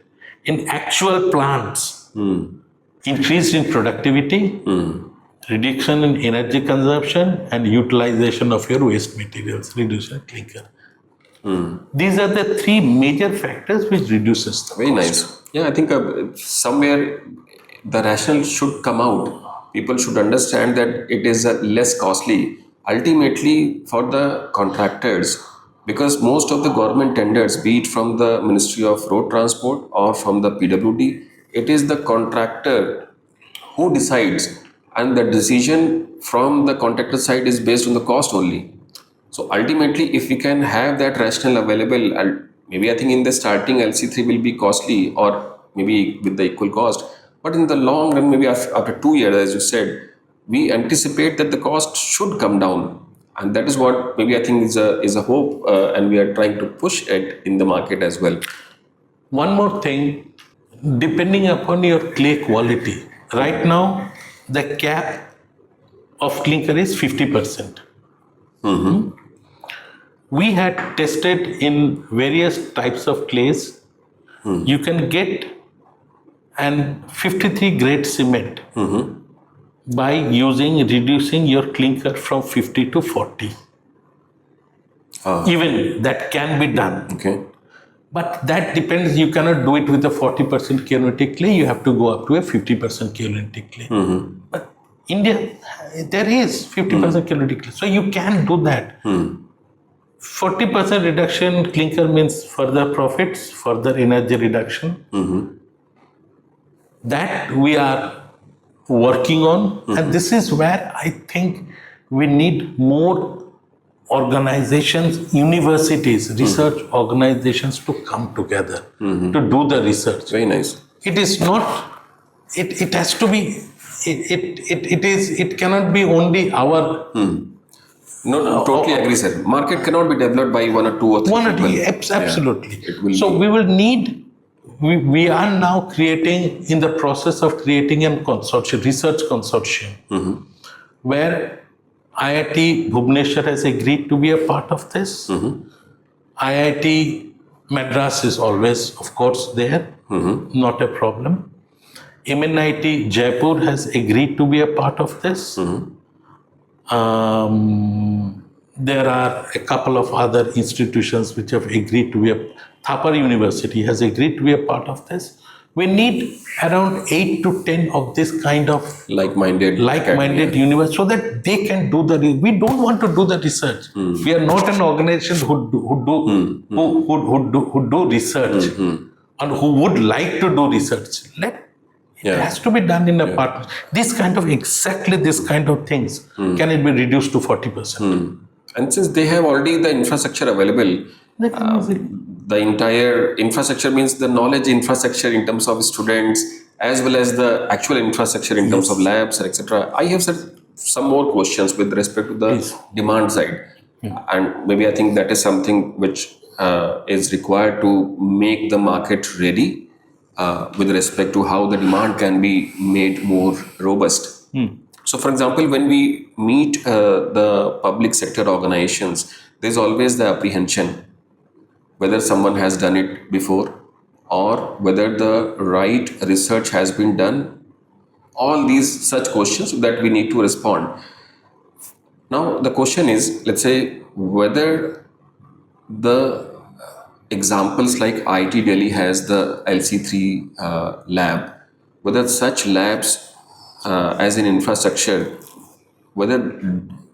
in actual plants. Increase in productivity, reduction in energy consumption, and utilization of your waste materials, reduction clinker. These are the three major factors which reduces the Very cost. nice. Yeah, I think somewhere the rationale should come out. People should understand that it is less costly ultimately for the contractors, because most of the government tenders, be it from the Ministry of Road Transport or from the PWD, it is the contractor who decides, and the decision from the contractor side is based on the cost only. So ultimately, if we can have that rationale available, maybe I think in the starting LC3 will be costly, or maybe with the equal cost, but in the long run, maybe after 2 years, as you said, we anticipate that the cost should come down. And that is what maybe I think is a hope, and we are trying to push it in the market as well. One more thing, depending upon your clay quality, right now the cap of clinker is 50%. We had tested in various types of clays. You can get an 53 grade cement by reducing your clinker from 50 to 40. Even that can be done. Okay. But that depends, you cannot do it with a 40% kyanotic clay, you have to go up to a 50% kyanotic clay. But India, there is 50% kyanotic clay, so you can do that. 40% reduction clinker means further profits, further energy reduction. That we are working on, and this is where I think we need more organizations, universities, research organizations to come together to do the research. Very nice. It is not, it has to be, it cannot be only our. No, totally agree, sir. Market cannot be developed by one or two or three people. Absolutely. Yeah, so we will need, we are now creating, in the process of creating a consortium, research consortium, where IIT Bhubaneswar has agreed to be a part of this. IIT Madras is always, of course, there, not a problem. MNIT Jaipur has agreed to be a part of this. There are a couple of other institutions which have agreed to be Thapar University has agreed to be a part of this. We need around 8 to 10 of this kind of like-minded universe, so that they can do the. We don't want to do the research. We are not an organization who do research and who would like to do research. It has to be done in a partner. Exactly this kind of things can it be reduced to 40%? And since they have already the infrastructure available, the entire infrastructure means the knowledge infrastructure in terms of students as well as the actual infrastructure in terms of labs, etc. I have some more questions with respect to the demand side. And maybe I think that is something which is required to make the market ready with respect to how the demand can be made more robust. So, for example, when we meet the public sector organizations, there's always the apprehension whether someone has done it before or whether the right research has been done. All these such questions that we need to respond. Now, the question is, let's say, whether the examples like IIT Delhi has the LC3 lab, whether such labs as an infrastructure, whether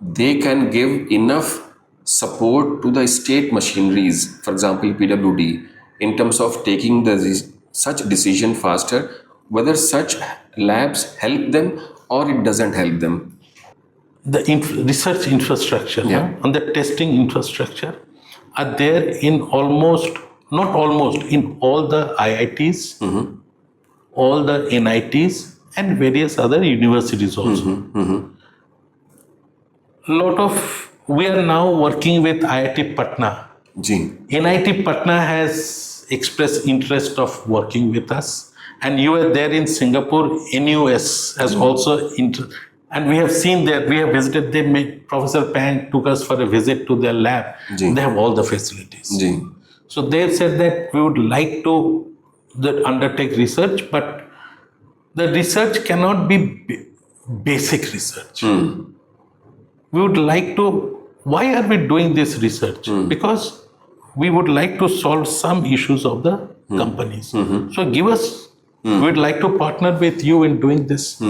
they can give enough support to the state machineries, for example PWD, in terms of taking such decision faster, whether such labs help them or it doesn't help them. The research infrastructure and the testing infrastructure are there in in all the IITs, all the NITs and various other universities also. We are now working with IIT Patna. NIT Patna has expressed interest of working with us, and you are there in Singapore. NUS has also and we have seen that, we have visited them. Professor Pang took us for a visit to their lab. They have all the facilities. So they have said that we would like to undertake research, but the research cannot be basic research. We would like to, why are we doing this research? Because we would like to solve some issues of the companies. So give us, we would like to partner with you in doing this.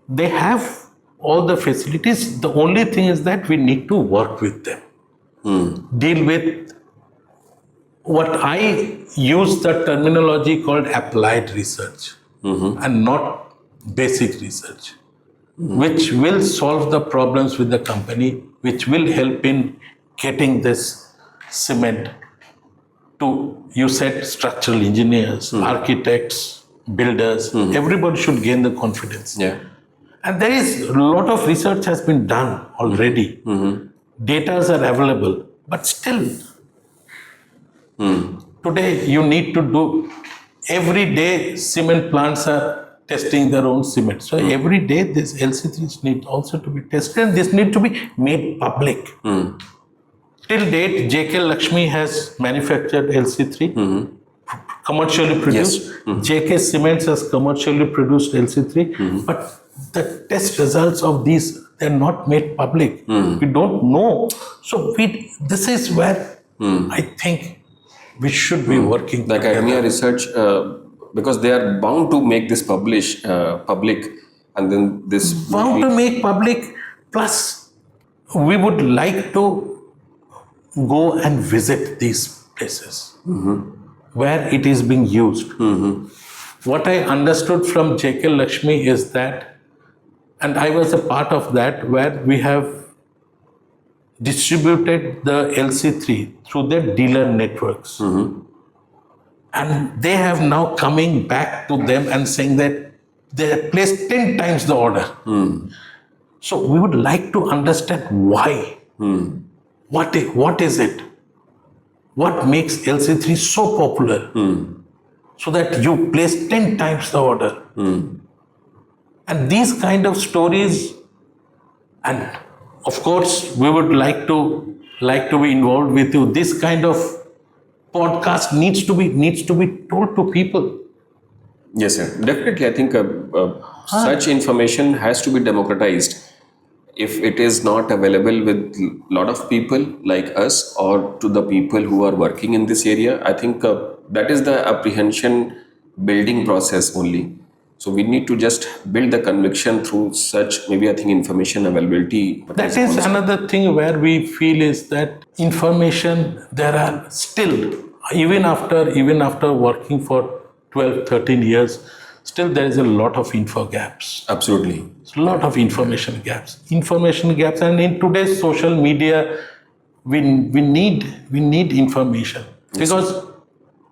They have all the facilities. The only thing is that we need to work with them. Deal with what I use the terminology called applied research and not basic research, which will solve the problems with the company, which will help in getting this cement to, you said, structural engineers, architects, builders, everybody should gain the confidence. And there is a lot of research has been done already. Datas are available, but still, today you need to do, every day cement plants are testing their own cement. So every day this LC3s need also to be tested and this need to be made public. Till date, JK Lakshmi has manufactured LC3, commercially produced. Yes. JK Cements has commercially produced LC3, but the test results of these, they're not made public. We don't know. So this is where I think we should be working. The academia research, because they are bound to make this public, and then this Bound to make public. Plus, we would like to go and visit these places where it is being used. What I understood from JK Lakshmi is that, and I was a part of that, where we have distributed the LC3 through their dealer networks. And they have now coming back to them and saying that they have placed 10 times the order. So we would like to understand why. What is it? What makes LC3 so popular? So that you place 10 times the order. And these kind of stories, and of course, we would like to be involved with you. This kind of podcast needs to be told to people. Yes, sir. Definitely, I think such information has to be democratized. If it is not available with a lot of people like us or to the people who are working in this area, I think that is the apprehension building process only. So we need to just build the conviction through such, maybe I think, information availability. That is another thing where we feel is that information, there are still, even after working for 12, 13 years, still there is a lot of info gaps. Absolutely. A lot of information gaps. And in today's social media, we need information. Because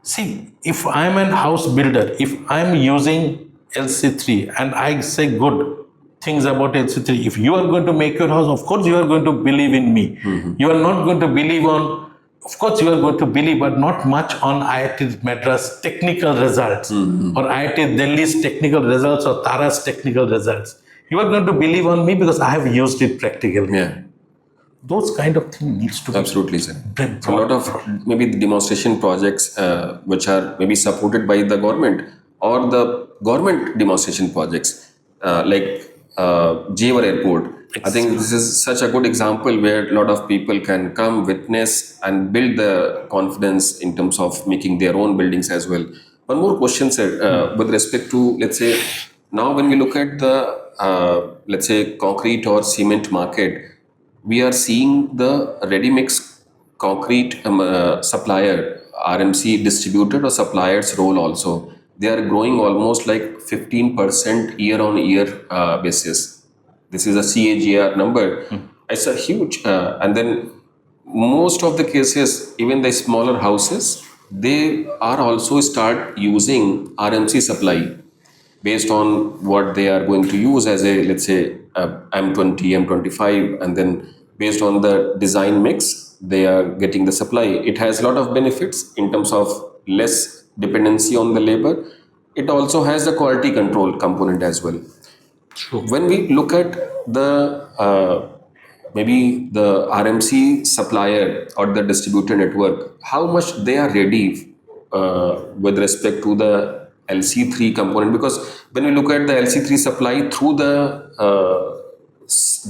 see, if I'm a house builder, if I'm using LC3 and I say good things about LC3, if you are going to make your house, of course you are going to believe in me. You are not going to believe on, of course you are going to believe, but not much on IIT Madras technical results or IIT Delhi's technical results or Tara's technical results. You are going to believe on me because I have used it practically. Yeah. Those kind of things needs to Absolutely, be sir. A lot of maybe the demonstration projects which are maybe supported by the government or the government demonstration projects like Jewar Airport. I think this is such a good example where a lot of people can come, witness and build the confidence in terms of making their own buildings as well. One more question, sir, with respect to, let's say, now when we look at the, let's say, concrete or cement market, we are seeing the ready-mix concrete supplier, RMC distributor or supplier's role also. They are growing almost like 15% year-on-year basis. This is a CAGR number. It's a huge, and then most of the cases, even the smaller houses, they are also start using RMC supply based on what they are going to use as a, let's say, M20, M25, and then based on the design mix, they are getting the supply. It has a lot of benefits in terms of less dependency on the labor. It also has the quality control component as well. True. When we look at the maybe the RMC supplier or the distributor network, how much they are ready with respect to the LC3 component? Because when we look at the LC3 supply through the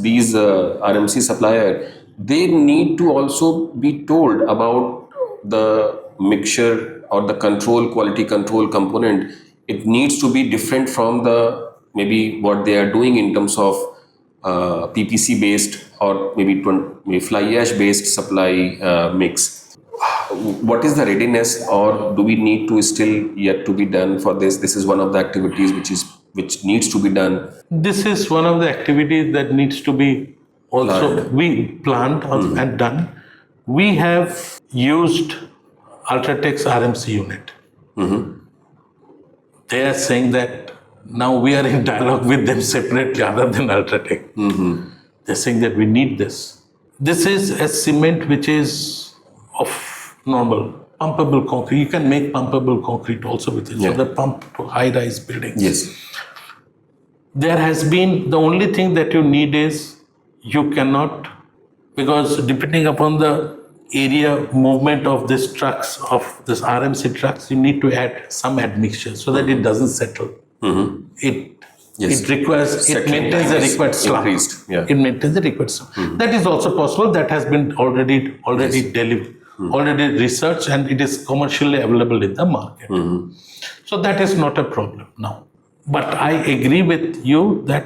these RMC supplier, they need to also be told about the mixture or the quality control component. It needs to be different from the maybe what they are doing in terms of PPC based or maybe fly ash based supply mix. What is the readiness, or do we need to still yet to be done for this? This is one of the activities which needs to be done. This is one of the activities that needs to be also planned and done. We have used Ultratech's RMC unit. They are saying that Now we are in dialogue with them separately other than Ultratech. They're saying that we need this. This is a cement which is of normal, pumpable concrete. You can make pumpable concrete also with it. So the pump to high-rise buildings. Yes. There has been, the only thing that you need is you cannot, because depending upon the area movement of these trucks, of this RMC trucks, you need to add some admixture so that it doesn't settle. It requires, it maintains the required slump. It maintains the required slump. That is also possible. That has been already delivered, already researched, and it is commercially available in the market. So that is not a problem now. But I agree with you that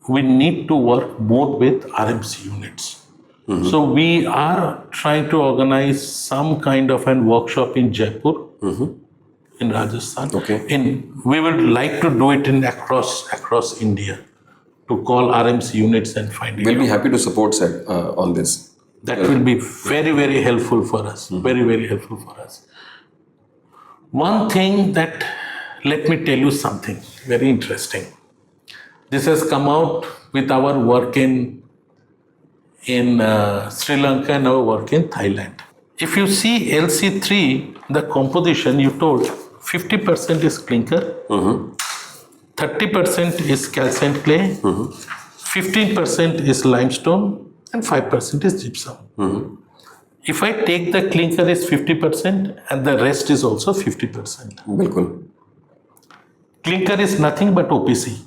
we need to work more with RMC units. So we are trying to organize some kind of a workshop in Jaipur, in Rajasthan. We would like to do it in across India, to call RMC units and find it. We'll be happy to support, sir, on this. That will be very, very helpful for us. Very, very helpful for us. One thing that, let me tell you something very interesting. This has come out with our work in Sri Lanka and our work in Thailand. If you see LC3, the composition you told, 50% is clinker, 30% is calcined clay, 15% is limestone, and 5% is gypsum. If I take the clinker is 50% and the rest is also 50%. Bilkul. Clinker is nothing but OPC.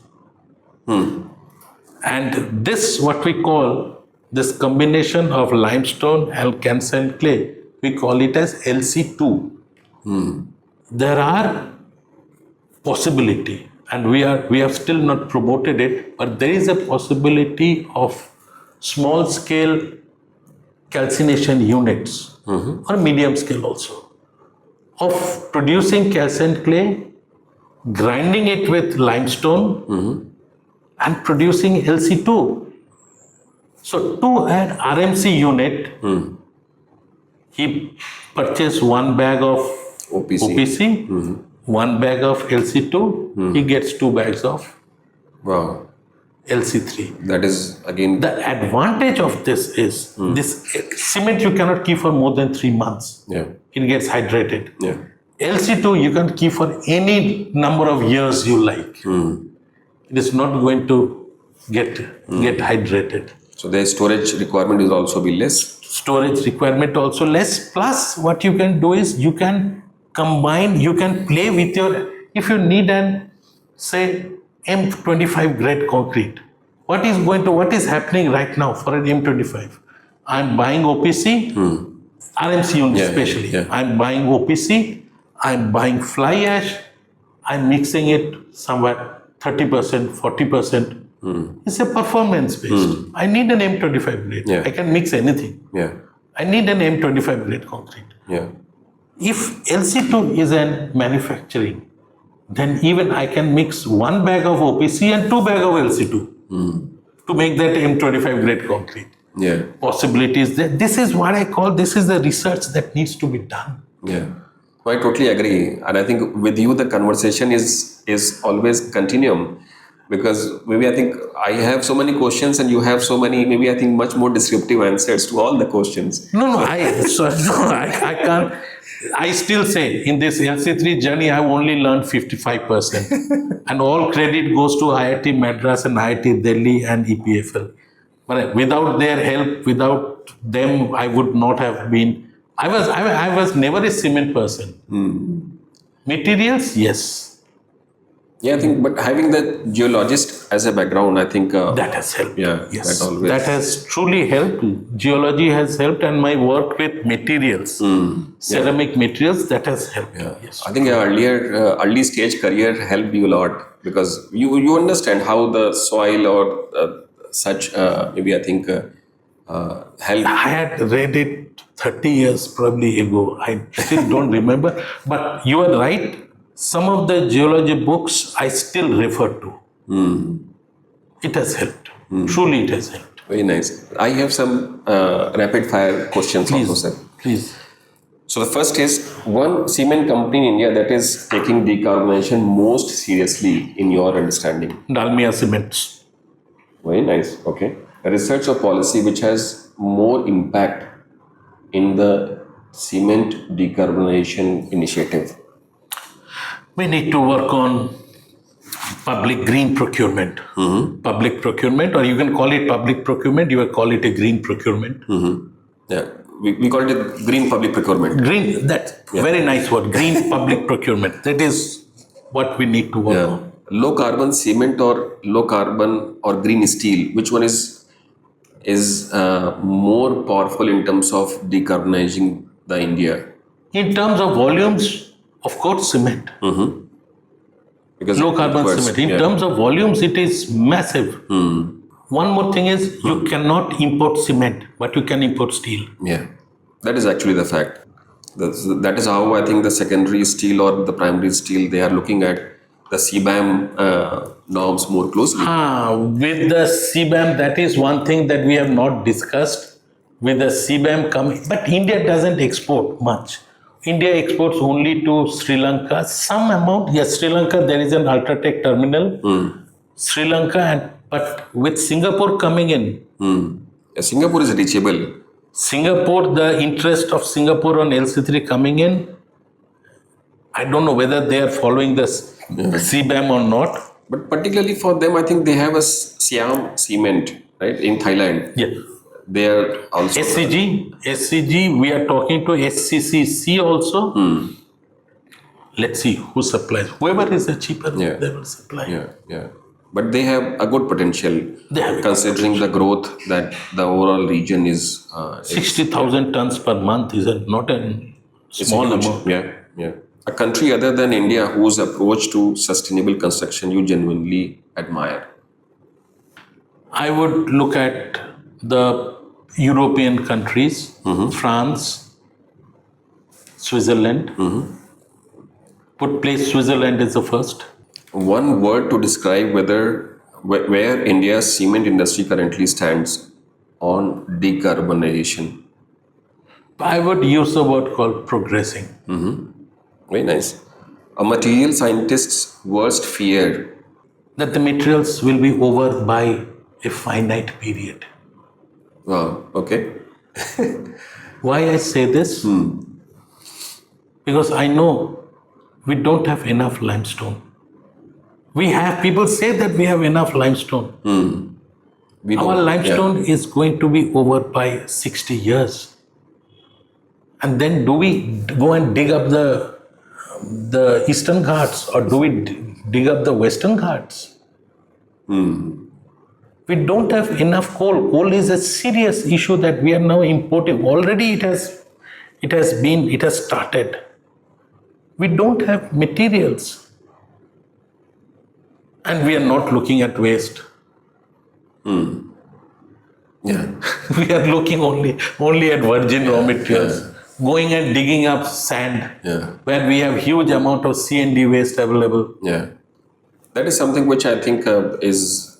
And this, what we call, this combination of limestone and calcined clay, we call it as LC2. There are possibility, and we have still not promoted it, but there is a possibility of small scale calcination units, or medium scale also, of producing calcined clay, grinding it with limestone, and producing LC2. So to an RMC unit, he purchased 1 bag of OPC, 1 bag of LC2, he gets 2 bags of LC3. That is again... The advantage of this is, this cement you cannot keep for more than 3 months. It gets hydrated. LC2 you can keep for any number of years you like. It is not going to get hydrated. So the storage requirement will also be less. Storage requirement also less. Plus, what you can do is you can combine, you can play with your, if you need an, say, M25 grade concrete. What is happening right now for an M25? I'm buying OPC, RMC unit especially. I'm buying OPC, I'm buying fly ash, I'm mixing it somewhere 30%, 40%. It's a performance based. I need an M25 grade. I can mix anything. I need an M25 grade concrete. If LC2 is an manufacturing, then even I can mix 1 bag of OPC and 2 bag of LC2 to make that M25 grade concrete. Possibilities there. This is what I call, this is the research that needs to be done. I totally agree. And I think with you, the conversation is always continuum. Because maybe I think I have so many questions and you have so many, maybe I think much more descriptive answers to all the questions. I can't. I still say in this LC3 journey, I've only learned 55%. And all credit goes to IIT Madras and IIT Delhi and EPFL. But without their help, without them, I would not have been. I was never a cement person. Materials, yes. I think, but having the geologist as a background, I think... that has helped. Yes. That has truly helped. Geology has helped, and my work with materials, ceramic materials, that has helped. Yes. I think early stage career helped you a lot, because you understand how the soil or such, maybe I think, help. I had read it 30 years probably ago. I still don't remember. But you are right. Some of the geology books I still refer to. It has helped. Truly it has helped. Very nice. I have some rapid fire questions also, sir. Please. So the first is one cement company in India that is taking decarbonization most seriously in your understanding. Dalmia Cements. Very nice. Okay. A research or policy which has more impact in the cement decarbonization initiative. We need to work on public green procurement. Public procurement, or you can call it public procurement, you can call it a green procurement. Yeah. We call it green public procurement. Green, that's very nice word, green public procurement. That is what we need to work on. Low carbon cement or low carbon or green steel, which one is more powerful in terms of decarbonizing the India? In terms of volumes, of course, cement. Because Low carbon cement. In terms of volumes, it is massive. One more thing is you cannot import cement, but you can import steel. Yeah, that is actually the fact. That is how I think the secondary steel or the primary steel, they are looking at the CBAM norms more closely. With the CBAM, that is one thing that we have not discussed. With the CBAM coming, but India doesn't export much. India exports only to Sri Lanka, some amount. Yes, Sri Lanka, there is an Ultratech terminal. Sri Lanka, but with Singapore coming in. Singapore is reachable. Singapore, the interest of Singapore on LC3 coming in, I don't know whether they are following this CBAM or not. But particularly for them, I think they have a Siam cement, right, in Thailand. Yeah. They are also SCG, we are talking to SCCC also. Let's see who supplies. Whoever is the cheaper, they will supply. Yeah. But they have a good potential, considering the growth that the overall region is. 60,000 tons per month is not a small amount. Yeah. A country other than India whose approach to sustainable construction you genuinely admire. I would look at the European countries, France, Switzerland. Would place Switzerland as the first. One word to describe where India's cement industry currently stands on decarbonization. I would use the word called progressing. Very nice. A material scientist's worst fear. That the materials will be over by a finite period. Wow, okay. Why I say this? Because I know we don't have enough limestone. People say that we have enough limestone. Our limestone is going to be over by 60 years. And then do we go and dig up the Eastern Ghats, or do we dig up the Western Ghats? We don't have enough coal. Coal is a serious issue that we are now importing. Already it has started. We don't have materials. And we are not looking at waste. Yeah. We are looking only at virgin raw materials. Going and digging up sand, where we have huge amount of C&D waste available. Yeah. That is something which I think is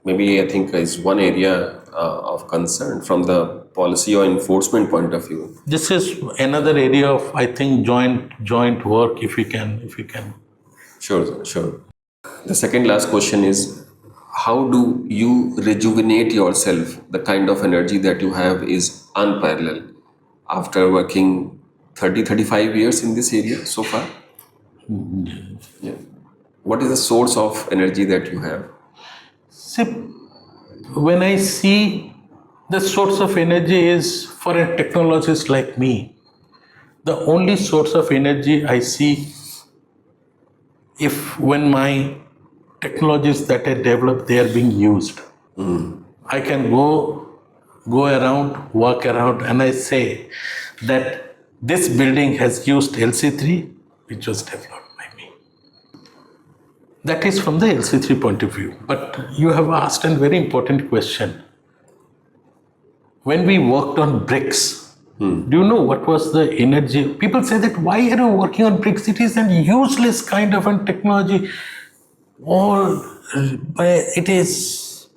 is one area of concern from the policy or enforcement point of view. This is another area of, I think, joint work if we can. Sure. The second last question is, how do you rejuvenate yourself? The kind of energy that you have is unparalleled. After working 35 years in this area so far? Yeah. What is the source of energy that you have? See, when I see the source of energy is for a technologist like me, the only source of energy I see when my technologies that I developed, they are being used. I can go around, walk around, and I say that this building has used LC3, which was developed by me. That is from the LC3 point of view. But you have asked a very important question. When we worked on bricks, do you know what was the energy? People say that, why are you working on bricks? It is a useless kind of a technology. It is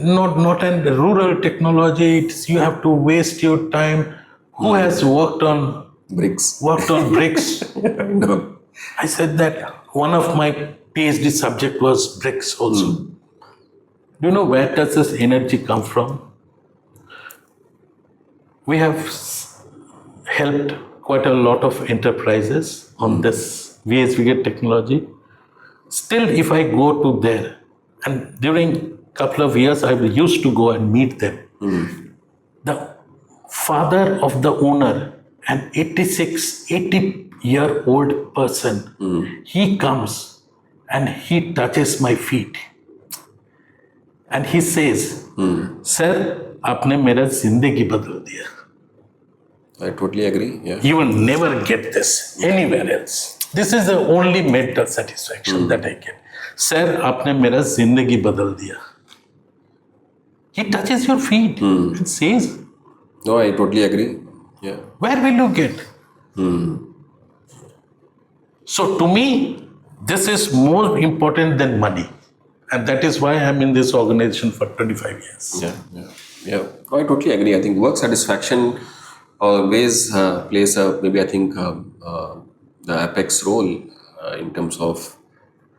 not a rural technology. You have to waste your time. who has worked on Bricks. bricks? No. I said that one of my PhD subject was bricks also. Do you know where does this energy come from? We have helped quite a lot of enterprises on this VSVG technology. Still, if I go to there, and during couple of years, I used to go and meet them. The father of the owner, an 80-year-old person, he comes and he touches my feet. And he says, Sir, आपने मेरा जिंदगी बदल दिया. I totally agree. Yeah. You will never get this anywhere else. This is the only mental satisfaction that I get. Sir, आपने मेरा जिंदगी बदल दिया. He touches your feet and says, No, I totally agree. Yeah. where will you get? So to me, this is more important than money. And that is why I'm in this organization for 25 years. Yeah. No, I totally agree. I think work satisfaction always plays maybe I think the apex role in terms of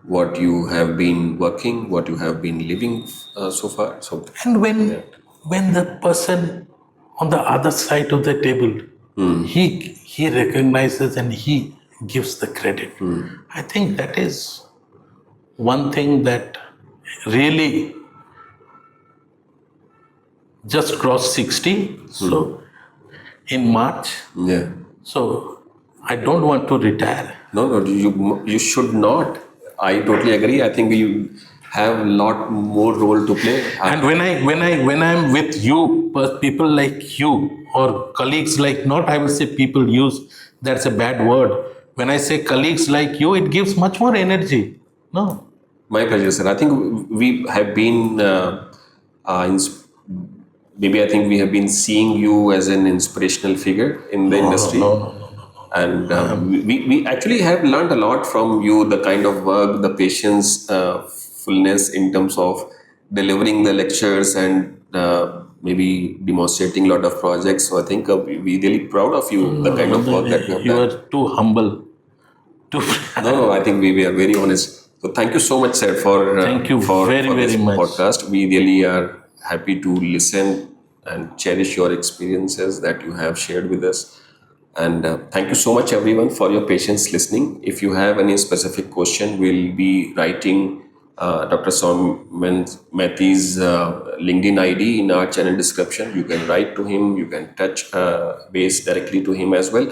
what you have been working, what you have been living so far. So And when the person on the other side of the table, he recognizes and he gives the credit. I think that is one thing that really just crossed 60. So in March. yeah. So I don't want to retire. No, you should not. I totally agree. I think you have a lot more role to play. And when I'm with you, people like you or colleagues like, not I will say people use, that's a bad word. When I say colleagues like you, it gives much more energy. No. My pleasure, sir. I think we have been, maybe I think we have been seeing you as an inspirational figure in the industry. No. And we actually have learned a lot from you, the kind of work, the patience, fullness in terms of delivering the lectures and maybe demonstrating a lot of projects. So I think we're really proud of you, the kind of work that you have You done. are too humble. No, I think we are very honest. So thank you so much, sir, for Thank you for very this much. podcast. We really are happy to listen and cherish your experiences that you have shared with us. And thank you so much, everyone, for your patience listening. If you have any specific question, we'll be writing Dr. Soumen Maity's LinkedIn ID in our channel description. You can write to him. You can touch base directly to him as well.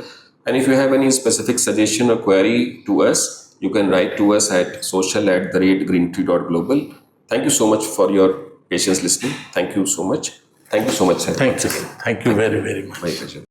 And if you have any specific suggestion or query to us, you can write to us at social@greentree.global. Thank you so much for your patience listening. Thank you so much. Thank you so much, sir. Thank you. Thank you very, very much. My pleasure.